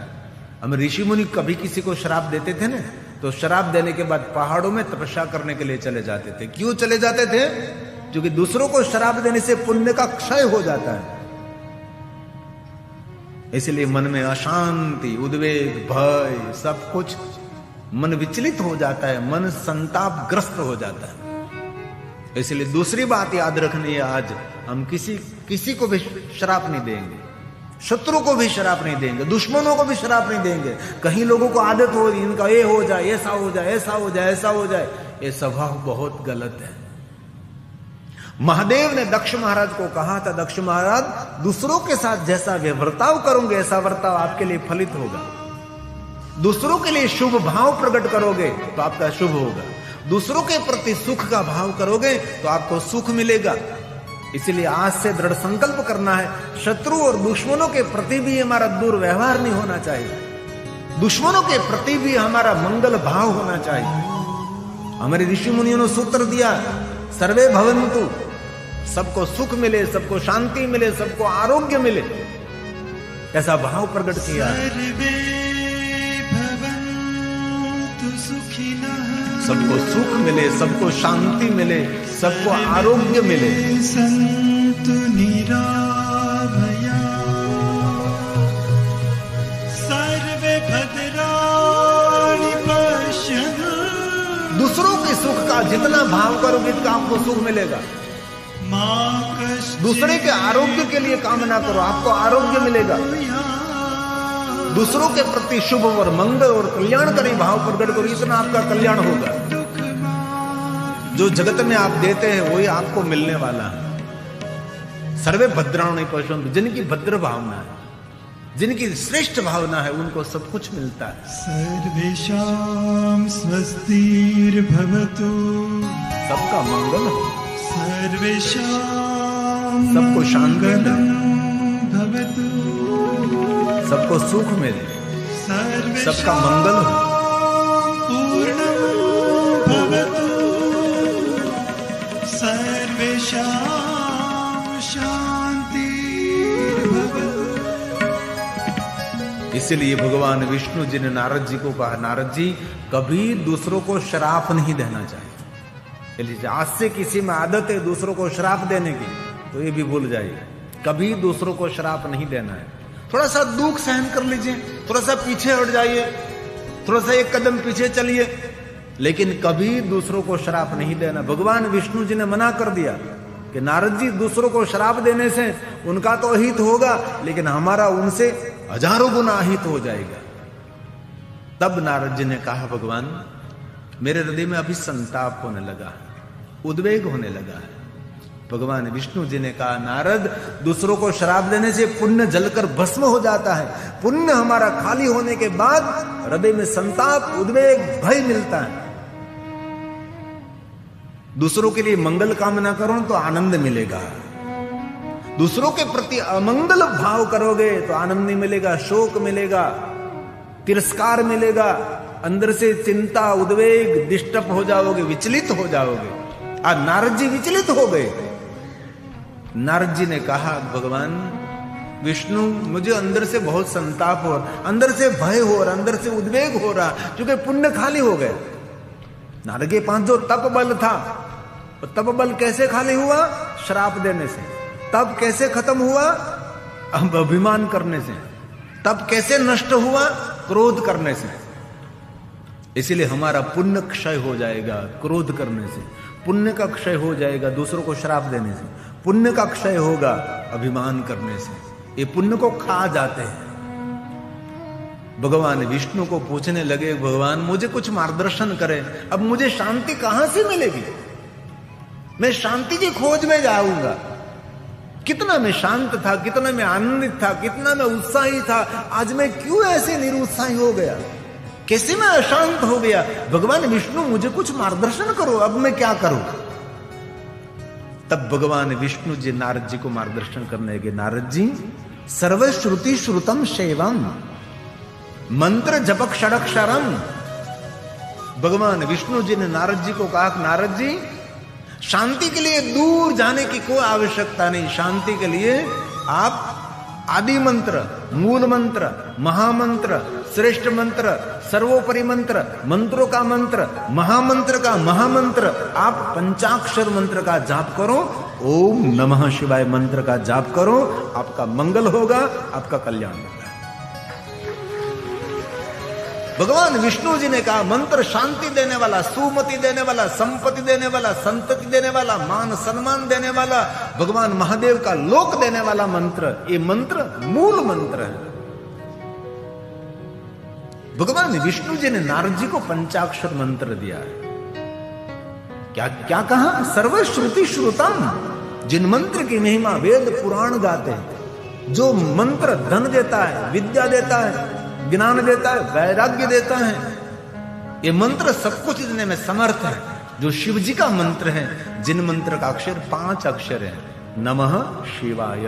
हम ऋषि मुनि कभी किसी को श्राप देते थे ना, तो श्राप देने के बाद पहाड़ों में तपस्या करने के लिए चले जाते थे। क्यों चले जाते थे? क्योंकि दूसरों को श्राप देने से पुण्य का क्षय हो जाता है। इसलिए मन में अशांति, उद्वेग, भय, सब कुछ मन विचलित हो जाता है, मन संतापग्रस्त हो जाता है। इसलिए दूसरी बात याद रखनी है, आज हम किसी को भी श्राप नहीं देंगे, शत्रु को भी श्राप नहीं देंगे, दुश्मनों को भी श्राप नहीं देंगे। कहीं लोगों को आदत हो रही, इनका ये हो जाए, ऐसा हो जाए, ऐसा हो जाए, ऐसा हो जाए, ये स्वभाव बहुत गलत है। महादेव ने दक्ष महाराज को कहा था, दक्ष महाराज, दूसरों के साथ जैसा बर्ताव करोगे ऐसा बर्ताव आपके लिए फलित होगा। दूसरों के लिए शुभ भाव प्रकट करोगे तो आपका शुभ होगा। दूसरों के प्रति सुख का भाव करोगे तो आपको सुख मिलेगा। इसलिए आज से दृढ़ संकल्प करना है, शत्रु और दुश्मनों के प्रति भी हमारा दुर्व्यवहार नहीं होना चाहिए, दुश्मनों के प्रति भी हमारा मंगल भाव होना चाहिए। हमारे ऋषि मुनियों ने सूत्र दिया, सर्वे भवन्तु, सबको सुख मिले, सबको शांति मिले, सबको आरोग्य मिले, ऐसा भाव प्रकट किया। सबको सुख मिले, सबको शांति मिले, सबको आरोग्य मिले। संतु निराभया सर्वे भद्राणि पश्यन्तु। दूसरों के सुख का जितना भाव करोगे इतना आपको सुख मिलेगा। माँ कश्चित् दूसरे के आरोग्य के लिए कामना करो, आपको आरोग्य मिलेगा। दूसरों के प्रति शुभ और मंगल और कल्याणकारी भाव प्रकट करो, इतना आपका कल्याण होगा। जो जगत में आप देते हैं वही आपको मिलने वाला है। सर्वे भद्राणि पश्यन्तु, जिनकी भद्र भावना है, जिनकी श्रेष्ठ भावना है, उनको सब कुछ मिलता है। सर्वेषां स्वस्तिर्भवतु, सबका मंगल हो, सर्वेषां सबको शांति मङ्गलं भवतु, सबको सुख मिले, सबका मंगल हो। पूर्णं भवतु, सर्वेषां शान्तिर्भवतु। इसलिए भगवान विष्णु जी ने नारद जी को कहा, नारद जी कभी दूसरों को श्राप नहीं देना चाहिए। आज से किसी में आदत है दूसरों को श्राप देने की, तो ये भी भूल जाइए, कभी दूसरों को श्राप नहीं देना है। थोड़ा सा दुख सहन कर लीजिए, थोड़ा सा पीछे हट जाइए, थोड़ा सा एक कदम पीछे चलिए, लेकिन कभी दूसरों को श्राप नहीं देना। भगवान विष्णु जी ने मना कर दिया कि नारद जी दूसरों को श्राप देने से उनका तो अहित होगा, लेकिन हमारा उनसे हजारों गुना अहित हो जाएगा। तब नारद जी ने कहा, भगवान मेरे हृदय में अभी संताप होने लगा, उद्वेग होने लगा है। भगवान विष्णु जी ने कहा, नारद दूसरों को श्राप देने से पुण्य जलकर भस्म हो जाता है। पुण्य हमारा खाली होने के बाद हृदय में संताप, उद्वेग, भय मिलता है। दूसरों के लिए मंगल कामना करो तो आनंद मिलेगा, दूसरों के प्रति अमंगल भाव करोगे तो आनंद नहीं मिलेगा, शोक मिलेगा, तिरस्कार मिलेगा, अंदर से चिंता, उद्वेग, डिस्टर्ब हो जाओगे, विचलित हो जाओगे। आज नारद जी विचलित हो गए। नारद जी ने कहा, भगवान विष्णु मुझे अंदर से बहुत संताप हो, अंदर से भय हो रहा, अंदर से उद्वेग हो रहा, क्योंकि पुण्य खाली हो गए। नारद के पास जो तप बल था, तप बल कैसे खाली हुआ? श्राप देने से। तप कैसे खत्म हुआ? अब अभिमान करने से। तप कैसे नष्ट हुआ? क्रोध करने से। इसलिए हमारा पुण्य क्षय हो जाएगा क्रोध करने से, पुण्य का क्षय हो जाएगा दूसरों को श्राप देने से, पुण्य का क्षय होगा अभिमान करने से। ये पुण्य को खा जाते हैं। भगवान विष्णु को पूछने लगे, भगवान मुझे कुछ मार्गदर्शन करें, अब मुझे शांति कहां से मिलेगी? मैं शांति की खोज में जाऊंगा। कितना मैं शांत था, कितना मैं आनंदित था, कितना मैं उत्साही था, आज मैं क्यों ऐसे निरुत्साही हो गया? कैसे मैं अशांत हो गया? भगवान विष्णु मुझे कुछ मार्गदर्शन करो, अब मैं क्या करूं? तब भगवान विष्णु जी नारद जी को मार्गदर्शन करने लगे। नारद जी, सर्वश्रुति श्रुतम शैवम मंत्र जपक षडक्षरम। भगवान विष्णु जी ने नारद जी को कहा, नारद जी शांति के लिए दूर जाने की कोई आवश्यकता नहीं। शांति के लिए आप आदि मंत्र, मूल मंत्र, महामंत्र, श्रेष्ठ मंत्र, सर्वोपरि मंत्र, मंत्रों का मंत्र, महामंत्र का महामंत्र, आप पंचाक्षर मंत्र का जाप करो, ओम नमः शिवाय मंत्र का जाप करो, आपका मंगल होगा, आपका कल्याण होगा। भगवान विष्णु जी ने कहा, मंत्र शांति देने वाला, सुमति देने वाला, संपत्ति देने वाला, संतति देने वाला, मान सम्मान देने वाला, भगवान महादेव का लोक देने वाला मंत्र, ये मंत्र मूल मंत्र है। भगवान विष्णु जी ने नारद जी को पंचाक्षर मंत्र दिया है। क्या क्या कहा? सर्वश्रुति श्रुतम। जिन मंत्र की महिमा वेद पुराण गाते हैं, जो मंत्र धन देता है, विद्या देता है, ज्ञान देता है, वैराग्य देता है, ये मंत्र सब कुछ देने में समर्थ है। जो शिव जी का मंत्र है, जिन मंत्र का अक्षर 5 अक्षर है, नमः शिवाय।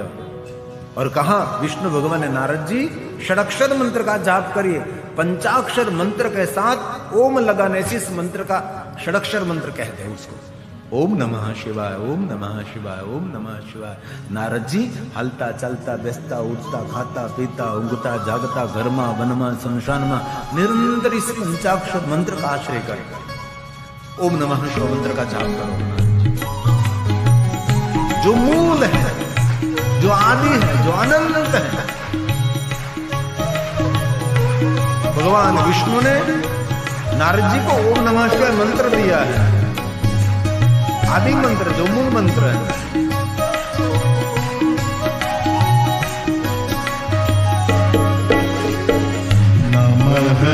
और कहा विष्णु भगवान ने, नारद जी षडक्षर मंत्र का जाप करिए। पंचाक्षर मंत्र के साथ ओम लगाने से इस मंत्र का षडक्षर मंत्र कहते हैं उसको। ओम नमः शिवाय, ओम नमः शिवाय, ओम नमः शिवाय। नारद जी हलता चलता बेचता उठता खाता पीता उंगता जागता घरमा वनमा शमशानमा निरंतर इस पंचाक्षर मंत्र का आश्रय कर ओम नमः शिवाय मंत्र का जाप करो। जो मूल है, जो आदि है, जो अनंत है, भगवान विष्णु ने नारद जी को ओम नमः शिवाय मंत्र दिया है, आदि मंत्र जो मूल मंत्र है।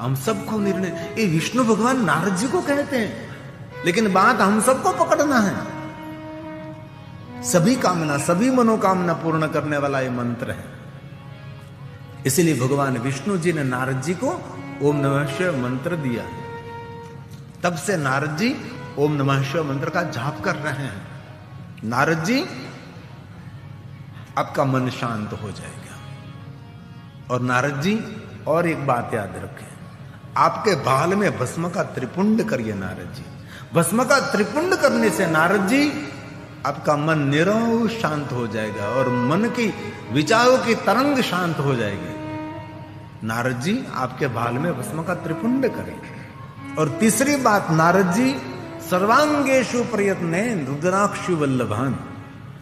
हम सबको निर्णय, ये विष्णु भगवान नारद जी को कहते हैं, लेकिन बात हम सबको पकड़ना है। सभी कामना, सभी मनोकामना पूर्ण करने वाला ये मंत्र है। इसलिए भगवान विष्णु जी ने नारद जी को ओम नमः शिवाय मंत्र दिया। तब से नारद जी ओम नमः शिवाय मंत्र का जाप कर रहे हैं। नारद जी, आपका मन शांत हो जाएगा। और नारद जी, और एक बात याद रखें, आपके बाल में भस्म का त्रिपुंड करिए नारद जी। भस्म का त्रिपुंड करने से नारद जी आपका मन निरव शांत हो जाएगा और मन की विचारों की तरंग शांत हो जाएगी। नारद जी आपके बाल में भस्म का त्रिपुंड करें। और तीसरी बात, नारद जी सर्वांगेषु प्रयत्ने रुद्राक्षु वल्लभान,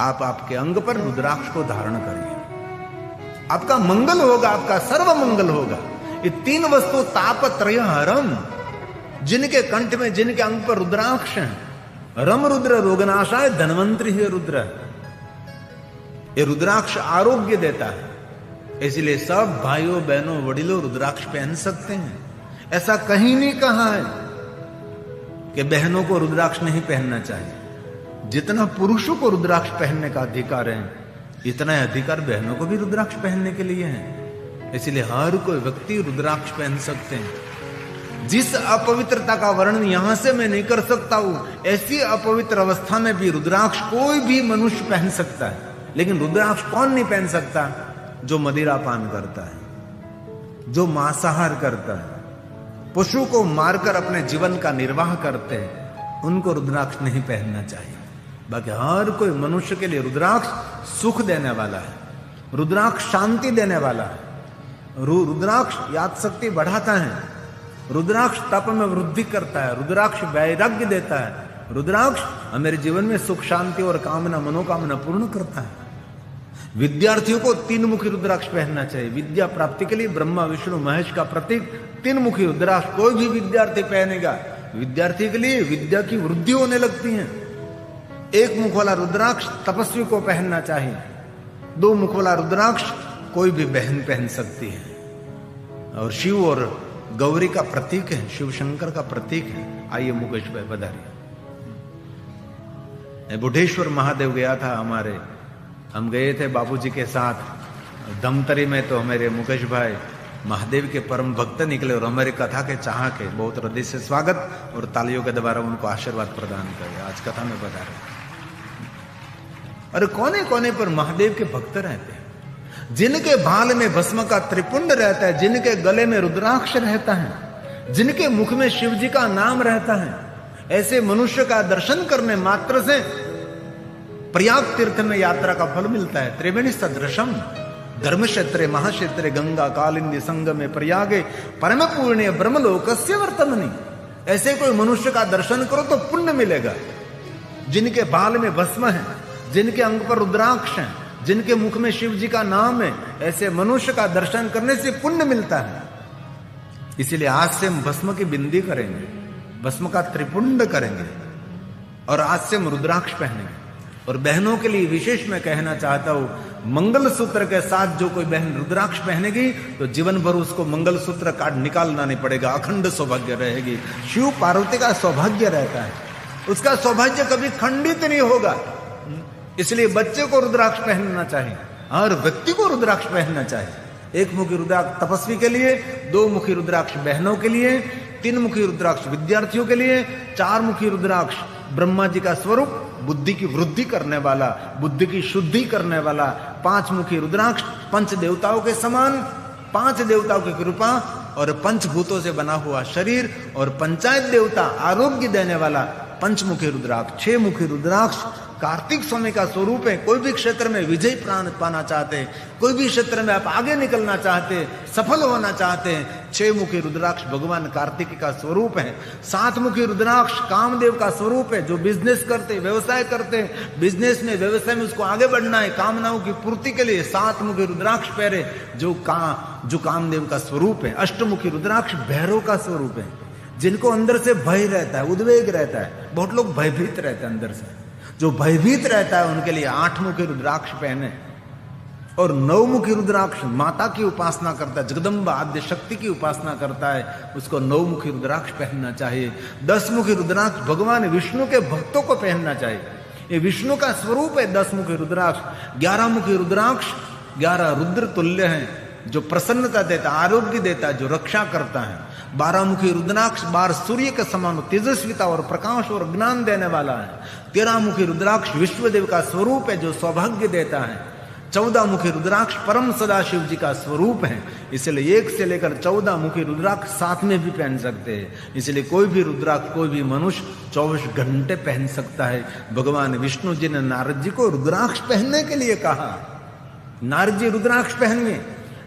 आप आपके अंग पर रुद्राक्ष को धारण करिए। आपका मंगल होगा, आपका सर्व मंगल होगा। ये तीन वस्तु तापत्रय हरम, जिनके कंठ में, जिनके अंग पर रुद्राक्ष है, रम रुद्र रोगनाशाय धनवंतरी है रुद्र। ये रुद्राक्ष आरोग्य देता है, इसलिए सब भाइयों बहनों वडिलों रुद्राक्ष पहन सकते हैं। ऐसा कहीं नहीं कहा है कि बहनों को रुद्राक्ष नहीं पहनना चाहिए। जितना पुरुषों को रुद्राक्ष पहनने का अधिकार है, इतना अधिकार बहनों को भी रुद्राक्ष पहनने के लिए है। इसलिए हर कोई व्यक्ति रुद्राक्ष पहन सकते हैं। जिस अपवित्रता का वर्णन यहां से मैं नहीं कर सकता हूं, ऐसी अपवित्र अवस्था में भी रुद्राक्ष कोई भी मनुष्य पहन सकता है। लेकिन रुद्राक्ष कौन नहीं पहन सकता? जो मदिरा पान करता है, जो मांसाहार करता है, पशु को मारकर अपने जीवन का निर्वाह करते हैं, उनको रुद्राक्ष नहीं पहनना चाहिए। बाकी हर कोई मनुष्य के लिए रुद्राक्ष सुख देने वाला है, रुद्राक्ष शांति देने वाला है, रुद्राक्ष याद शक्ति बढ़ाता है, रुद्राक्ष तप में वृद्धि करता है, रुद्राक्ष वैराग्य देता है, रुद्राक्ष हमारे जीवन में सुख शांति और कामना मनोकामना पूर्ण करता है। विद्यार्थियों को तीन मुखी रुद्राक्ष पहनना चाहिए। विद्या प्राप्ति के लिए ब्रह्मा विष्णु महेश का प्रतीक तीन मुखी रुद्राक्ष कोई भी विद्यार्थी पहनेगा, विद्यार्थी के लिए विद्या की वृद्धि होने लगती है। एक मुख वाला रुद्राक्ष तपस्वी को पहनना चाहिए। दो मुख वाला रुद्राक्ष कोई भी बहन पहन सकती है। और शिव और गौरी का प्रतीक है, शिव शंकर का प्रतीक है। आइए मुकेश भाई पधारिए। बुढ़ेश्वर महादेव गया था हमारे, हम गए थे बाबूजी के साथ धमतरी में। तो हमारे मुकेश भाई महादेव के परम भक्त निकले और हमारी कथा के चाह के बहुत हृदय से स्वागत और तालियों के द्वारा उनको आशीर्वाद प्रदान करे। आज कथा में बता रहे, अरे कोने कोने पर महादेव के भक्त रहते हैं, जिनके बाल में भस्म का त्रिपुंड रहता है, जिनके गले में रुद्राक्ष रहता है, जिनके मुख में शिव जी का नाम रहता है। ऐसे मनुष्य का दर्शन करने मात्र से प्रयाग तीर्थ में यात्रा का फल मिलता है। त्रिवेणी सदृशम धर्म क्षेत्रे महाक्षेत्रे गंगा कालिंदी संगमे प्रयागे परम पूर्ण्य ब्रह्मलोकस्य वर्तमनि। ऐसे कोई मनुष्य का दर्शन करो तो पुण्य मिलेगा। जिनके बाल में भस्म है, जिनके अंग पर रुद्राक्ष है, जिनके मुख में शिव जी का नाम है, ऐसे मनुष्य का दर्शन करने से पुण्य मिलता है। इसीलिए आज से हम भस्म की बिंदी करेंगे, भस्म का त्रिपुंड करेंगे और आज से हम रुद्राक्ष पहनेंगे। और बहनों के लिए विशेष मैं कहना चाहता हूं, मंगल सूत्र के साथ जो कोई बहन रुद्राक्ष पहनेगी तो जीवन भर उसको मंगल सूत्र काट निकालना नहीं पड़ेगा, अखंड सौभाग्य रहेगी। शिव पार्वती का सौभाग्य रहता है, उसका सौभाग्य कभी खंडित नहीं होगा। इसलिए बच्चे को रुद्राक्ष पहनना चाहिए, हर व्यक्ति को रुद्राक्ष पहनना चाहिए। एक मुखी रुद्राक्ष तपस्वी के लिए, दो मुखी रुद्राक्ष बहनों के लिए, तीन मुखी रुद्राक्ष विद्यार्थियों के लिए, चार मुखी रुद्राक्ष ब्रह्मा जी का स्वरूप बुद्धि की वृद्धि करने वाला, बुद्धि की शुद्धि करने वाला, पांच मुखी रुद्राक्ष पंच देवताओं के समान, पांच देवताओं की कृपा और पंचभूतों से बना हुआ शरीर और पंचायत देवता आरोग्य देने वाला पंचमुखी रुद्राक्ष, छह मुखी रुद्राक्ष कार्तिक स्वामी का स्वरूप है। कोई भी क्षेत्र में विजय पाना चाहते हैं, कोई भी क्षेत्र में आप आगे निकलना चाहते हैं, सफल होना चाहते हैं, छह मुखी रुद्राक्ष भगवान कार्तिक का स्वरूप है। सात मुखी रुद्राक्ष कामदेव का स्वरूप है। जो बिजनेस करते, व्यवसाय करते, बिजनेस में व्यवसाय में उसको आगे बढ़ना है, कामनाओं की पूर्ति के लिए सात मुखी रुद्राक्ष पहरे, जो कामदेव का स्वरूप है। अष्टमुखी रुद्राक्ष भैरव का स्वरूप है। जिनको अंदर से भय रहता है, उद्वेग रहता है, बहुत लोग भयभीत रहते हैं अंदर से, जो भयभीत रहता है उनके लिए आठ मुखी रुद्राक्ष पहने। और नवमुखी रुद्राक्ष माता की उपासना करता है, जगदम्बा आद्य शक्ति की उपासना करता है, उसको नवमुखी रुद्राक्ष पहनना चाहिए। 10 मुखी रुद्राक्ष भगवान विष्णु के भक्तों को पहनना चाहिए। ये विष्णु का स्वरूप है 10 मुखी रुद्राक्ष। 11 मुखी रुद्राक्ष 11 रुद्र तुल्य हैं, जो प्रसन्नता देता, आरोग्य देता, जो रक्षा करता है। 12 मुखी रुद्राक्ष 12 सूर्य के समान तेजस्विता और प्रकाश और ज्ञान देने वाला है। 13 मुखी रुद्राक्ष विश्वदेव का स्वरूप है, जो सौभाग्य देता है। 14 मुखी रुद्राक्ष परम सदाशिव जी का स्वरूप है, इसलिए 1 से लेकर 14 मुखी रुद्राक्ष साथ में भी पहन सकते हैं। इसलिए कोई भी रुद्राक्ष कोई भी मनुष्य 24 घंटे पहन सकता है। भगवान विष्णु जी ने नारद जी को रुद्राक्ष पहनने के लिए कहा, नारद जी रुद्राक्ष पहनिए,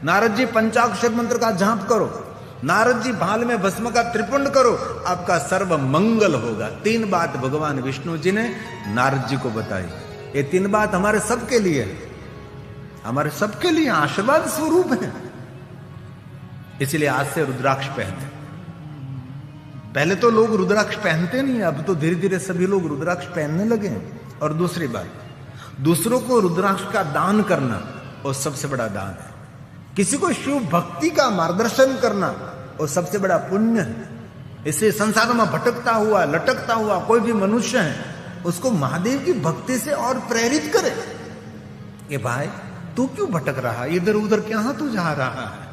नारद जी पंचाक्षर मंत्र का जाप करो, नारद जी भाल में भस्म का त्रिपुंड करो, आपका सर्व मंगल होगा। 3 बात भगवान विष्णु जी ने नारद जी को बताई। ये 3 बात हमारे सबके लिए है, हमारे सबके लिए आशीर्वाद स्वरूप है। इसलिए आज से रुद्राक्ष पहने। पहले तो लोग रुद्राक्ष पहनते नहीं, अब तो धीरे धीरे सभी लोग रुद्राक्ष पहनने लगे। और दूसरी बात, दूसरों को रुद्राक्ष का दान करना और सबसे बड़ा दान है। किसी को शिव भक्ति का मार्गदर्शन करना और सबसे बड़ा पुण्य है। इसे संसार में भटकता हुआ लटकता हुआ कोई भी मनुष्य है, उसको महादेव की भक्ति से और प्रेरित करे कि भाई तू क्यों भटक रहा है, इधर उधर क्या तू जा रहा है,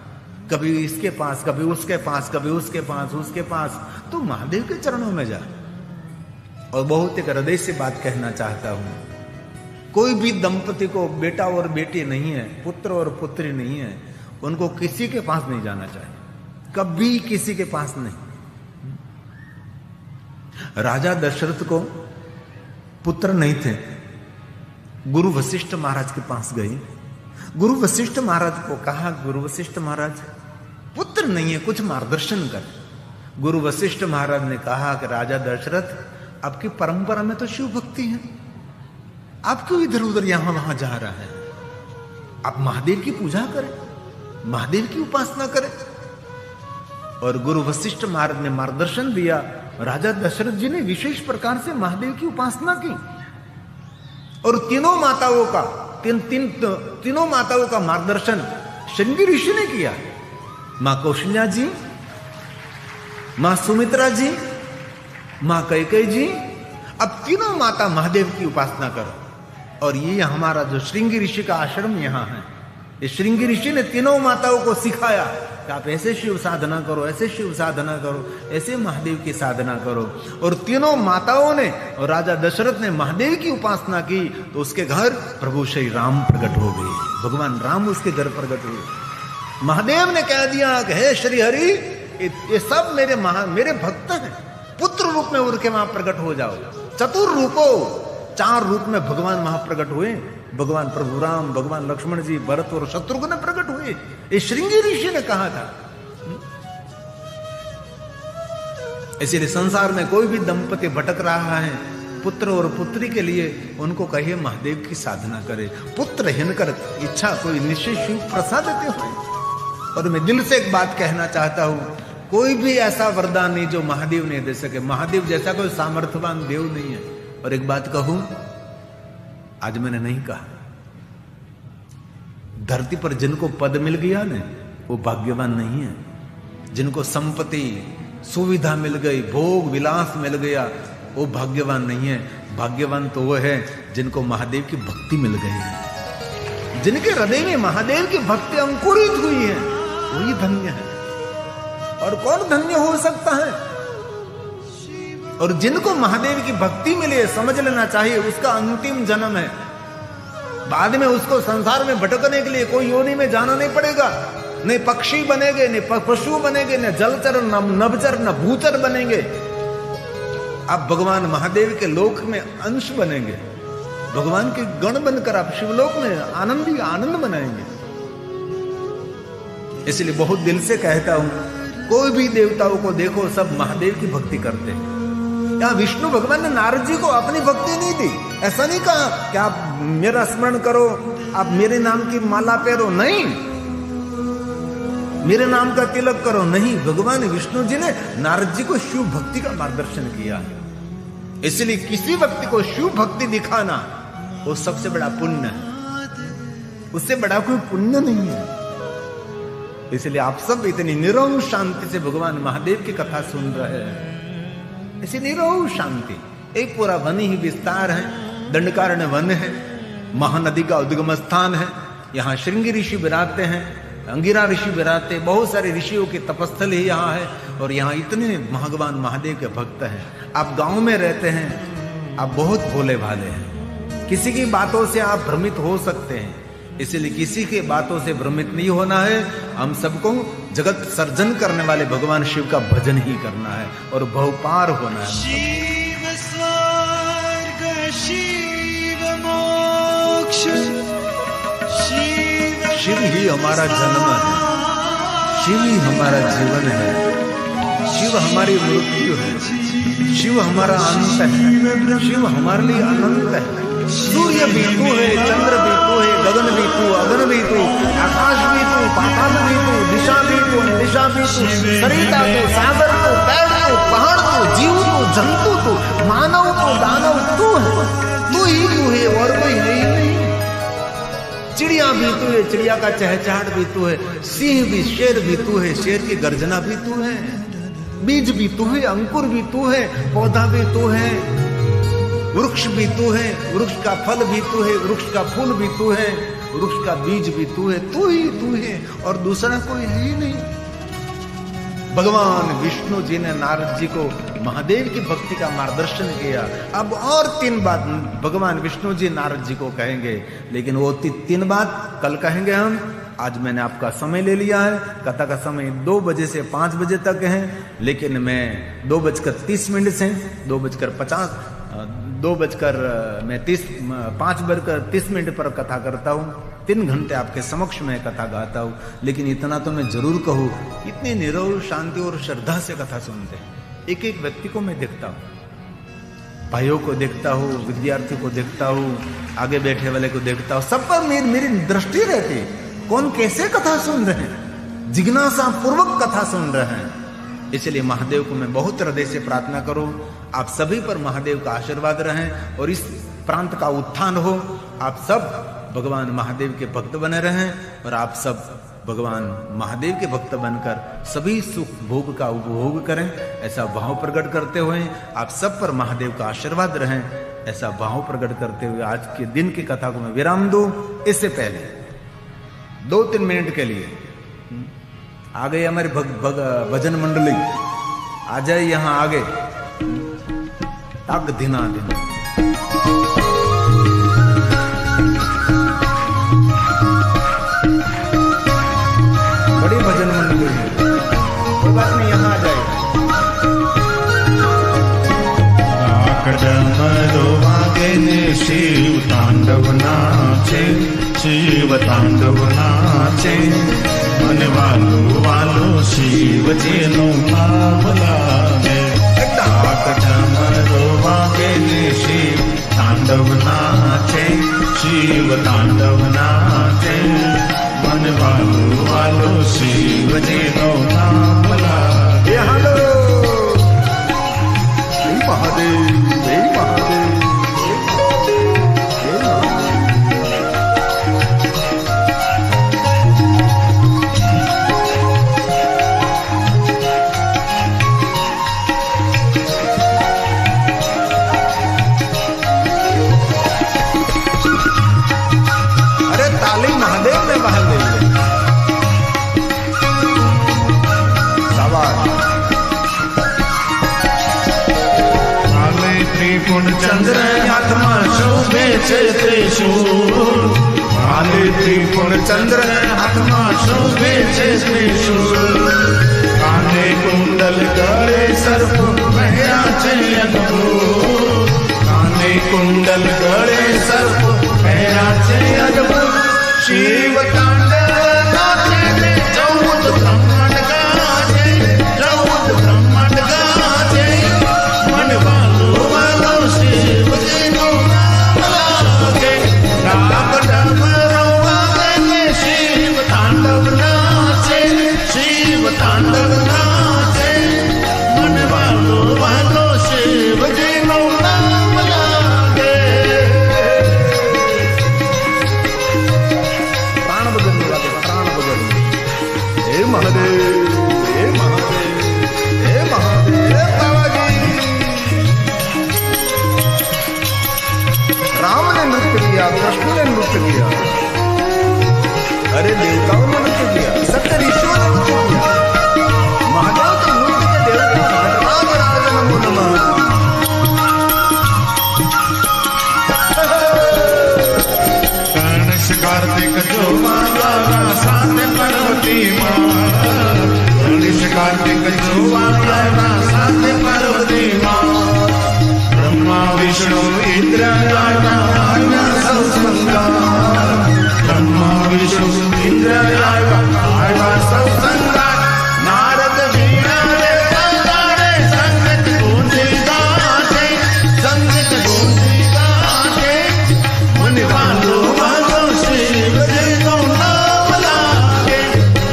कभी इसके पास कभी उसके पास कभी उसके पास उसके पास, तू महादेव के चरणों में जा। और बहुत एक हृदय से बात कहना चाहता हूं, कोई भी दंपति को बेटा और बेटी नहीं है, पुत्र और पुत्री नहीं है, उनको किसी के पास नहीं जाना चाहिए, कभी किसी के पास नहीं। राजा दशरथ को पुत्र नहीं थे, गुरु वशिष्ठ महाराज के पास गई। गुरु वशिष्ठ महाराज को कहा, गुरु वशिष्ठ महाराज पुत्र नहीं है, कुछ मार्गदर्शन कर। गुरु वशिष्ठ महाराज ने कहा कि राजा दशरथ, आपकी परंपरा में तो शिव भक्ति है, आप क्यों इधर उधर यहां वहां जा रहा है? आप महादेव की पूजा करें, महादेव की उपासना करें। और गुरु वशिष्ठ महाराज ने मार्गदर्शन दिया। राजा दशरथ जी ने विशेष प्रकार से महादेव की उपासना की और तीनों माताओं का तीनों माताओं का मार्गदर्शन श्रृंगी ऋषि ने किया। मां कौशल्या जी, मां सुमित्रा जी, मां कैकेयी जी, अब तीनों माता महादेव की उपासना करो। और ये हमारा जो श्रृंगी ऋषि का आश्रम यहां है, इस श्रृंगी ऋषि ने तीनों माताओं को सिखाया कि आप ऐसे शिव साधना करो, ऐसे शिव साधना करो, ऐसे महादेव की साधना करो। और तीनों माताओं ने और राजा दशरथ ने महादेव की उपासना की, तो उसके घर प्रभु श्री राम प्रकट हो गए, भगवान राम उसके घर प्रकट हुए। महादेव ने कह दिया कि हे श्री हरि, ये सब मेरे भक्त हैं, पुत्र रूप में उनके वहां प्रकट हो जाओ। चतुर रूपो, 4 रूप में भगवान वहां प्रकट हुए। भगवान प्रभु राम, भगवान लक्ष्मण जी, भरत और शत्रुघ्न प्रकट हुए। ये श्रृंगी ऋषि ने कहा था। इसीलिए संसार में कोई भी दंपति भटक रहा है, पुत्र और पुत्री के लिए उनको कहिए महादेव की साधना करे। पुत्र हिनकर इच्छा कोई निश्चित शिव प्रसाद देते हुए। और मैं दिल से एक बात कहना चाहता हूं, कोई भी ऐसा वरदान नहीं जो महादेव नहीं दे सके। महादेव जैसा कोई सामर्थ्यवान देव नहीं है। और एक बात कहूं, आज मैंने नहीं कहा, धरती पर जिनको पद मिल गया ना, वो भाग्यवान नहीं है। जिनको संपत्ति सुविधा मिल गई, भोग विलास मिल गया, वो भाग्यवान नहीं है। भाग्यवान तो वो है जिनको महादेव की भक्ति मिल गई है, जिनके हृदय में महादेव की भक्ति अंकुरित हुई है, वही धन्य है। और कौन धन्य हो सकता है? और जिनको महादेव की भक्ति मिले, समझ लेना चाहिए उसका अंतिम जन्म है। बाद में उसको संसार में भटकने के लिए कोई योनि में जाना नहीं पड़ेगा। नहीं पक्षी बनेंगे, नहीं पशु बनेंगे, न जलचर, न नभचर, न भूचर बनेंगे। आप भगवान महादेव के लोक में अंश बनेंगे, भगवान के गण बनकर आप शिवलोक में आनंद मनाएंगे। इसलिए बहुत दिल से कहता हूं, कोई भी देवताओं को देखो, सब महादेव की भक्ति करते हैं। यहाँ विष्णु भगवान ने नारद जी को अपनी भक्ति नहीं दी। ऐसा नहीं कहा कि आप मेरा स्मरण करो, आप मेरे नाम की माला पहनो, नहीं, मेरे नाम का तिलक करो, नहीं। भगवान विष्णु जी ने नारद जी को शिव भक्ति का मार्गदर्शन किया। इसलिए किसी व्यक्ति को शिव भक्ति दिखाना वो सबसे बड़ा पुण्य है। उससे बड़ा कोई पुण्य नहीं है। इसलिए आप सब इतनी निरव शांति से भगवान महादेव की कथा सुन रहे हैं। ऐसी निरव शांति, एक पूरा वन ही विस्तार है, दंडकारण्य वन है, महानदी का उद्गम स्थान है, यहाँ श्रृंगी ऋषि विराजते हैं, अंगिरा ऋषि विराजते, बहुत सारे ऋषियों की तपस्थल ही यहाँ है, और यहाँ इतने भगवान महादेव के भक्त हैं। आप गांव में रहते हैं, आप बहुत भोले भाले हैं, किसी की बातों से आप भ्रमित हो सकते हैं, इसलिए किसी के बातों से भ्रमित नहीं होना है। हम सबको जगत सर्जन करने वाले भगवान शिव का भजन ही करना है और बहुपार होना है। शिव स्वर्ग शिव मोक्ष, शिव ही हमारा जन्म है, शिव ही हमारा जीवन है, शिव हमारी मृत्यु है, शिव हमारा अंत है, शिव हमारे लिए अनंत है। सूर्य भी तू है, चंद्र भी तू है, गगन भी तू, अगन भी तू, आकाश भी तू, पाताल भी तू, दिशा भी तू, दिशा भी तू, सरिता तू, सागर तू, पेड़ तू, पहाड़ तू, जीव तू, जंतु तू, मानव तू, दानव तू है, तू ही तू है और कोई है ही नहीं। चिड़िया भी तू है, चिड़िया का चहचहाट भी तू है, सिंह भी, शेर भी तू है, शेर की गर्जना भी तू है, बीज भी तू है, अंकुर भी तू है, पौधा भी तू है, वृक्ष भी तू है, वृक्ष का फल भी तू है, वृक्ष का फूल भी तू है, वृक्ष का बीज भी तू है, तू ही तू है और दूसरा कोई है ही नहीं। भगवान विष्णु जी ने नारद जी को महादेव की भक्ति का मार्गदर्शन किया। अब और 3 बात भगवान विष्णु जी नारद जी को कहेंगे, लेकिन वो 3 बात कल कहेंगे हम। आज मैंने आपका समय ले लिया है, कथा का समय 2 बजे से 5 बजे तक है, लेकिन मैं 2:30 से 5:30 पर कथा करता हूँ। 3 घंटे आपके समक्ष में कथा गाता हूँ, लेकिन इतना तो मैं जरूर कहूँ, इतनी निरव शांति और श्रद्धा से कथा सुनते हैं। एक एक व्यक्ति को मैं देखता हूँ, भाइयों को देखता हूँ, विद्यार्थी को देखता हूँ, आगे बैठे वाले को देखता हूँ, सब पर मेरी दृष्टि रहती है, कौन कैसे कथा सुन रहे हैं, जिज्ञासा पूर्वक कथा सुन रहे हैं। इसलिए महादेव को मैं बहुत हृदय से प्रार्थना करूं, आप सभी पर महादेव का आशीर्वाद रहें और इस प्रांत का उत्थान हो। आप सब भगवान महादेव के भक्त बने रहें और आप सब भगवान महादेव के भक्त बनकर सभी सुख भोग का उपभोग करें, ऐसा भाव प्रकट करते हुए आप सब पर महादेव का आशीर्वाद रहें, ऐसा भाव प्रकट करते हुए आज के दिन की कथा को मैं विराम दूं। इससे पहले 2-3 मिनट के लिए आ गई हमारी भजन मंडली, आ जाए यहाँ आगे, तक दिना दिन बड़ी भजन मंडली है, कोई बात नहीं, यहाँ आ जाए। शिव तांडव नाचे, शिव तांडव नाचे, मन वालो शिव जी नो नाम लागे। डाक डमरू वागे शिव तांडव नाचे, शिव तांडव नाचे, मन वालो शिव जी नो नाम लागे। हेलो महादेव, महादेव चंद्र हाथमा शोभे छे त्रिशूल, काले त्रिपुण चंद्र हाथमा शोभे छे त्रिशूल, काने कुंडल गळे सर्प पहरा छे अद्भुत, काने कुंडल गळे सर्प पहरा छे अद्भुत। शिव तांडव नाचे 14 ब्रह्मांड गाजे, 14 ब्रह्मांड गाजे, मन वालो शिव जी नो नाम लागे। डाक डमरू वागे शिव तांडव नाचे, शिव तांडव नाचे, मन वालो शिव जी नो नाम लागे। नृत्य किया, अरे देवताओं ने नृत्य किया, सप्त ऋषियों ने नृत्य किया। महादेव तो नृत्य के देवता, नटराज राज नमो नमः। गणेश कार्तिक जो माला साथ पार्वती माँ, गणेश कार्तिक जो माला साथ पार्वती माँ, ब्रह्मा विष्णु इंद्र आया सब संगा, ब्रह्मा विष्णु इंद्र आया सब संगा, नारद वीणा रे बजारे संगीत गूंजी गाते, संगीत गूंजी गाते, मुनि बांधो बांधो शिव जी को नाम लागे,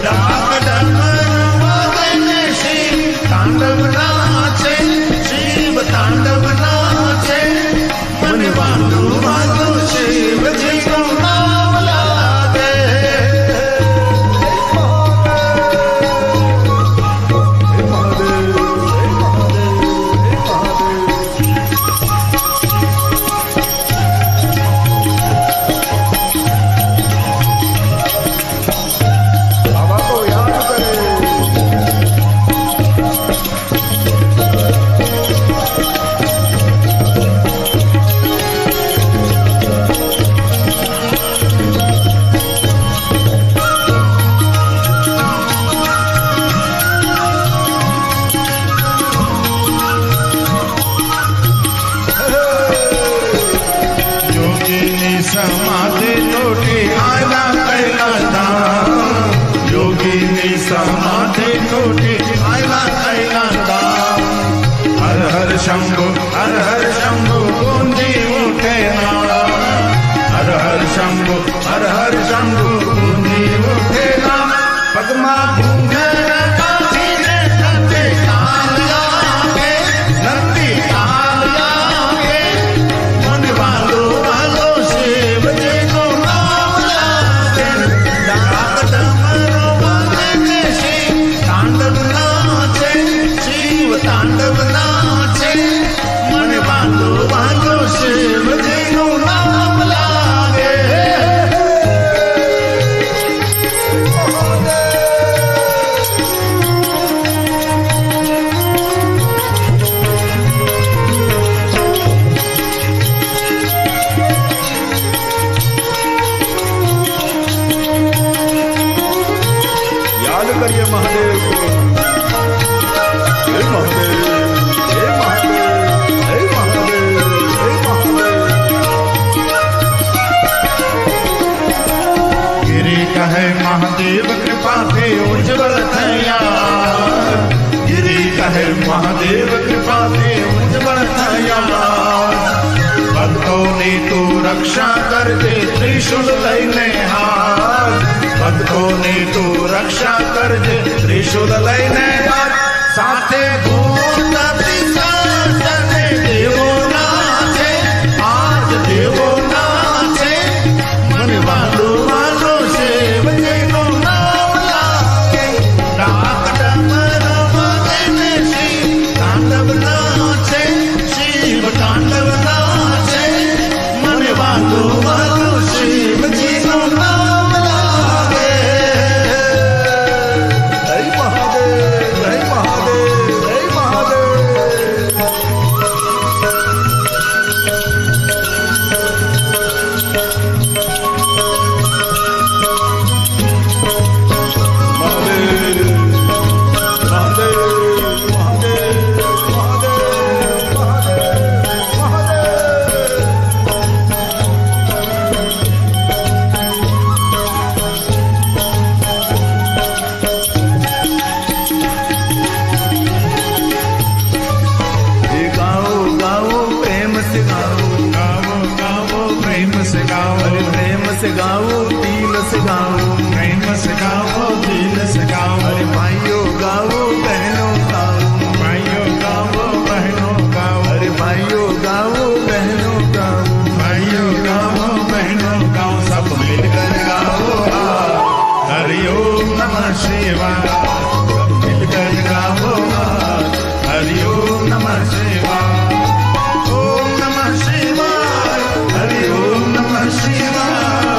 डाक डमरू बजने शिव तांडव नाचे, शिव तांडव नाचे, मुनि बांधो बांधो शिव जी को नाम लागे। बाबा को याद करे। योगिनी समाधि टूटी आया कैलाश, योगिनी समाधि टूटी आया कैलाश, हर हर शंभु गूंजी उठे नारा, हर हर शंभु गूंजी उठे नारा, पद्मा घूंघर काठी ने नंदी ताल लागे, नंदी ताल लागे, मुनि बांधो बांधो शिव जी को नाम लागे, डाक डमरू बजने शिव तांडव नाचे, शिव तांडव नाचे, मुनि बांधो बांधो शिव जी को नाम लागे। याद करिए महादेव को। हे महादेव, हे महादेव, हे महादेव, हे महादेव। गिरी कहे महादेव कृपा से उज्जवल थैया, गिरी कहे महादेव कृपा से उज्जवल थैया, भक्तों ने तो रक्षा कर दे त्रिशूल लैने हाथ, भक्तों ने तो रक्षा कर दे त्रिशूल लैने हाथ, साथे भूत पिशाच ने देवो नाचे, आज देवो नाचे, मुनि बांधो बांधो शिव जी को नाम लागे, डाक डमरू बजने शिव तांडव नाचे, शिव तांडव नाचे, मुनि बांधो बांधो शिव जी को नाम लागे। हे महादेव, हे महादेव, हे महादेव। महादेव, महादेव, महादेव, महादेव, महादेव, महादेव। ये गाओ गाओ प्रेम से गाओ, गाओ गाओ प्रेम से गाओ, अरे प्रेम से गाओ, दिल से गाओ, प्रेम से गाओ, दिल से गाओ, अरे भाइयों गाओ, बहनों गाओ, भाइयों गाओ, बहनों गाओ, अरे भाइयों गाओ, बहनों गाओ। भाइयों गाओ, बहनों गाओ, सब मिलकर गाओ, हरि ओम नमः शिवाय, सब मिलकर गाओ, हरि ओम नमः शिवाय, ओम नमः शिवाय, हरि ओम नमः शिवाय।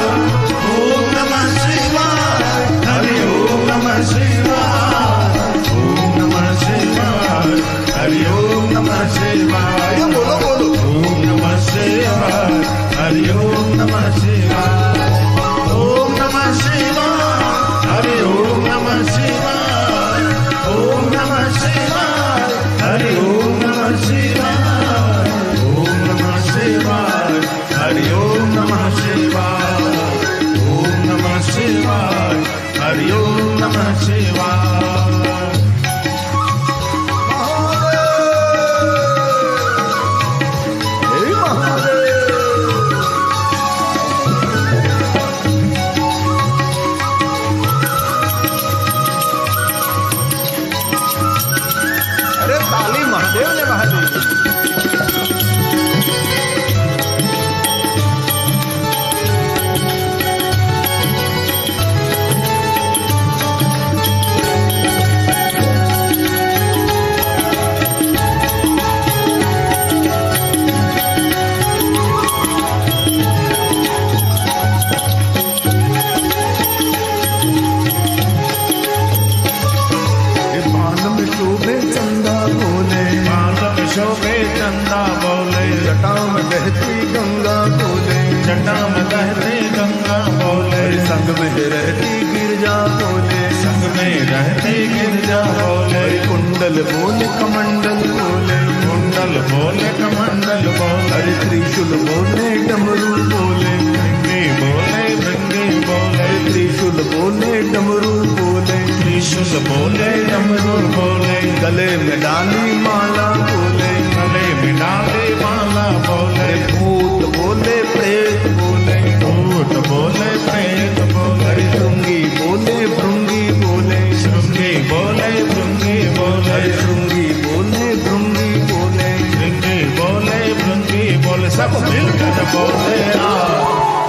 रहते गंगा बोले, संग में रहती गिरजा बोले, संग में रहते गिरजा बोले, कुंडल बोले कमंडल बोले, कुंडल बोले कमंडल बोले, हरे त्रिशूल बोले डमरू बोले, भृंगी बोले भृंगी बोले, त्रिशूल बोले डमरू बोले, त्रिशूल बोले डमरू बोले, गले में डाली माला बोले, गले में डाले माला बोले, भूत बोले प्रेत बोले, भूत बोले प्रेत बोले, श्रृंगी बोले भृंगी बोले, श्रृंगी बोले भृंगी बोले, श्रृंगी बोले भृंगी बोले, भृंगी बोले भृंगी बोले, सब मिलकर बोले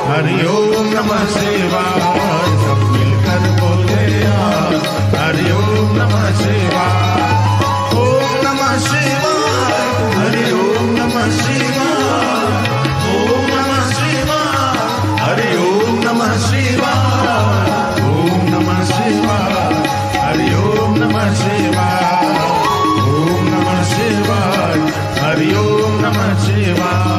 हरि ओम नमः शिवाय, सब मिलकर बोले हरि ओम नमः शिवाय, ओम नमः शिवाय, हरि ओम नमः शिवाय, ओम नमः शिवाय, हरि ओम नमः शिवाय, ओम नमः शिवाय, हरि ओम नमः शिवाय, ओम नमः शिवाय, हरि ओम नमः शिवाय।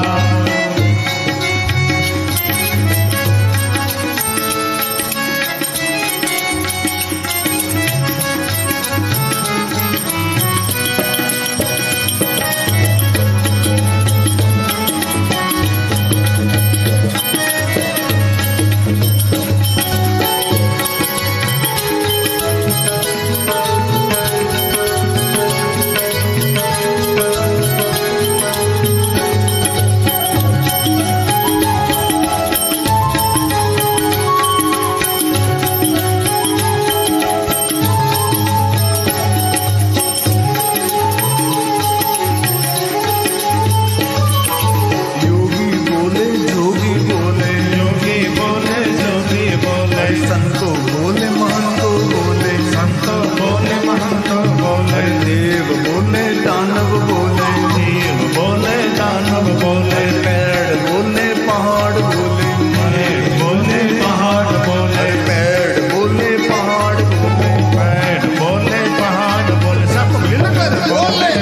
संतो बोले महंतो बोले, संतो बोले महंतो बोले, देव बोले दानव बोले, देव बोले दानव बोले, पेड़ बोले पहाड़ बोले, पेड़ बोले पहाड़ बोले, पेड़ बोले पहाड़ बोले, पेड़ बोले पहाड़ बोले, सब मिलकर बोले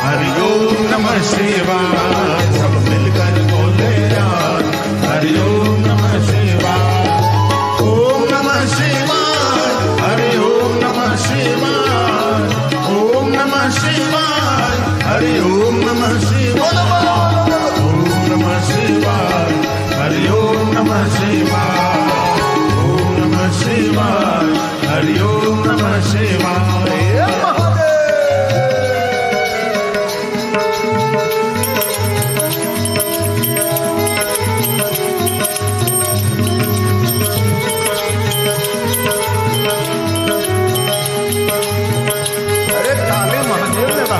हरि ओम नमः शिवाय, सब मिलकर बोले हरि ओम नमः शिवाय, ओम नमः शिवाय, हरि ओम नमः शिवाय, ओम नमः शिवाय, हरि ओम नमः शिवाय, ओम नमः शिवाय, हरि ओम नमः शिवाय, ओम नमः शिवाय, हरि ओम नमः शिवाय। अरे काले महादेव ने कहा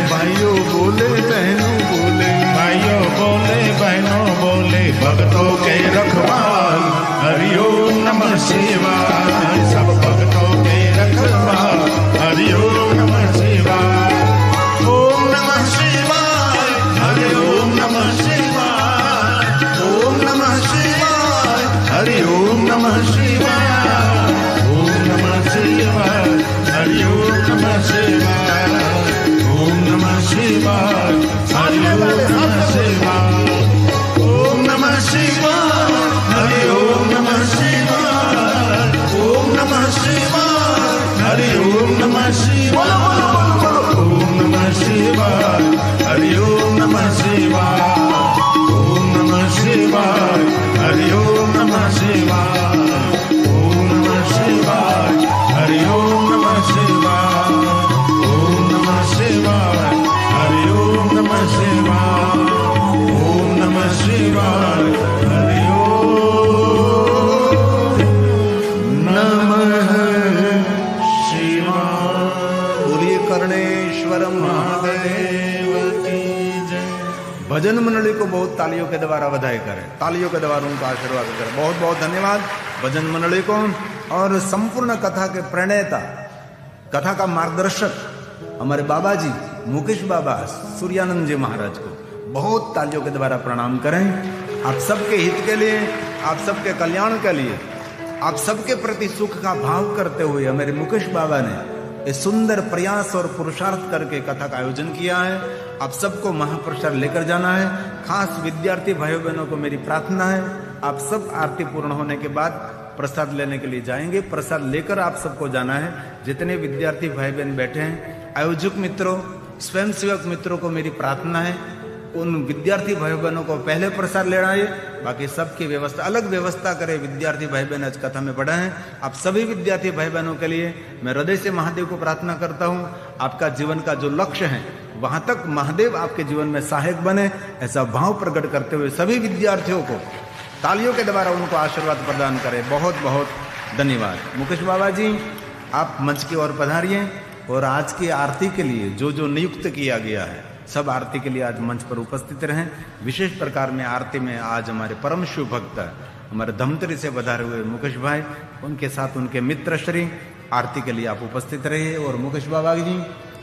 भाइयों बोले बहनों बोले, भाइयों बोले बहनों बोले, भक्तों के रखवाल हरि ओम नमः शिवाय, सब भक्तों के रखवाल हरि ओम नमः शिवाय, ओम नमः शिवाय, हरि ओम नमः शिवाय, ओम नमः शिवाय, हरि ओम नमः शिवाय, ओम नमः शिवाय, हरि ओम नमः शिवाय, ओम नमः शिवाय, हरि ओम नमः शिवाय, ओम नमः शिवाय, हरि ओम नमः शिवाय, ओम नमः शिवाय, हरि ओम नमः शिवाय, ओम नमः शिवाय, हरि ओम नमः शिवाय, ओम नमः शिवाय, हरि ओम नमः शिवाय, ओम नमः शिवाय, हरि ओम नमः शिवाय, ओम नमः शिवाय, हरि ओम नमः शिवाय, ओम नमः शिवाय, हरि ओम नमः शिवाय। बोलिए कर्णेश्वर महादेव की जय। भजन मंडली को बहुत तालियों के द्वारा बधाई करें, तालियों के द्वारा उनका आशीर्वाद करें। बहुत बहुत धन्यवाद भजन मंडली को और संपूर्ण कथा के प्रणेता, कथा का मार्गदर्शक हमारे बाबा जी मुकेश बाबा सूर्यानंद जी महाराज को बहुत तालियों के द्वारा प्रणाम करें। आप सबके हित के लिए, आप सबके कल्याण के लिए, आप सबके प्रति सुख का भाव करते हुए हमारे मुकेश बाबा ने इस सुंदर प्रयास और पुरुषार्थ करके कथा का आयोजन किया है। आप सबको महाप्रसाद लेकर जाना है। खास विद्यार्थी भाइयों बहनों को मेरी प्रार्थना है, आप सब आरती पूर्ण होने के बाद प्रसाद लेने के लिए जाएंगे। प्रसाद लेकर आप सबको जाना है। जितने विद्यार्थी भाई बहन बैठे हैं, आयोजक मित्रों, स्वयंसेवक मित्रों को मेरी प्रार्थना है, उन विद्यार्थी भाई बहनों को पहले प्रसाद लेना है, बाकी सबकी व्यवस्था अलग व्यवस्था करें। विद्यार्थी भाई बहन आज कथा में बड़ा है। आप सभी विद्यार्थी भाई बहनों के लिए मैं हृदय से महादेव को प्रार्थना करता हूँ, आपका जीवन का जो लक्ष्य है वहां तक महादेव आपके जीवन में सहायक बने, ऐसा भाव प्रकट करते हुए सभी विद्यार्थियों को तालियों के द्वारा उनको आशीर्वाद प्रदान करें। बहुत बहुत धन्यवाद। मुकेश बाबा जी, आप मंच की ओर पधारिए और आज की आरती के लिए जो जो नियुक्त किया गया है, सब आरती के लिए आज मंच पर उपस्थित रहें। विशेष प्रकार में आरती में आज हमारे परम शिव भक्त हमारे धमतरी से पधारे हुए मुकेश भाई, उनके साथ उनके मित्र श्री आरती के लिए आप उपस्थित रहिए। और मुकेश बाबा जी,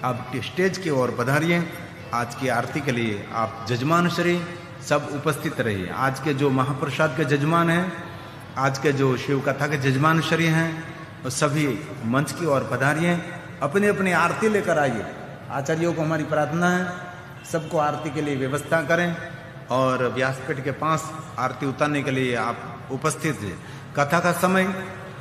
आप स्टेज की ओर पधारिए। आज की आरती के लिए आप जजमान श्री सब उपस्थित रहिए। आज के जो महाप्रसाद के जजमान हैं, आज के जो शिव कथा के जजमान श्री हैं, वो सभी मंच की ओर पधारिए। अपनी अपनी आरती लेकर आइए। आचार्यों को हमारी प्रार्थना है, सबको आरती के लिए व्यवस्था करें और व्यासपीठ के पास आरती उतारने के लिए आप उपस्थित हैं। कथा का समय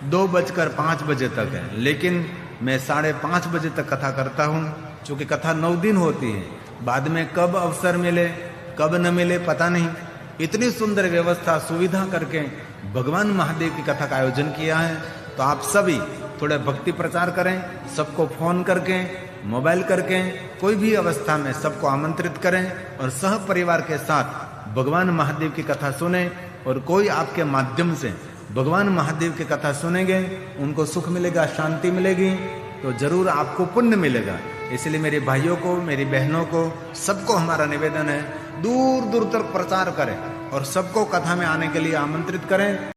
2:05 तक है, लेकिन मैं 5:30 बजे तक कथा करता हूँ, क्योंकि कथा 9 दिन होती है। बाद में कब अवसर मिले कब न मिले पता नहीं। इतनी सुंदर व्यवस्था सुविधा करके भगवान महादेव की कथा का आयोजन किया है। तो आप सभी थोड़ा भक्ति प्रचार करें, सबको फोन करके, मोबाइल करके, कोई भी अवस्था में सबको आमंत्रित करें और सह परिवार के साथ भगवान महादेव की कथा सुने। और कोई आपके माध्यम से भगवान महादेव की कथा सुनेंगे, उनको सुख मिलेगा, शांति मिलेगी, तो जरूर आपको पुण्य मिलेगा। इसलिए मेरे भाइयों को, मेरी बहनों को, सबको हमारा निवेदन है, दूर दूर तक प्रचार करें और सबको कथा में आने के लिए आमंत्रित करें।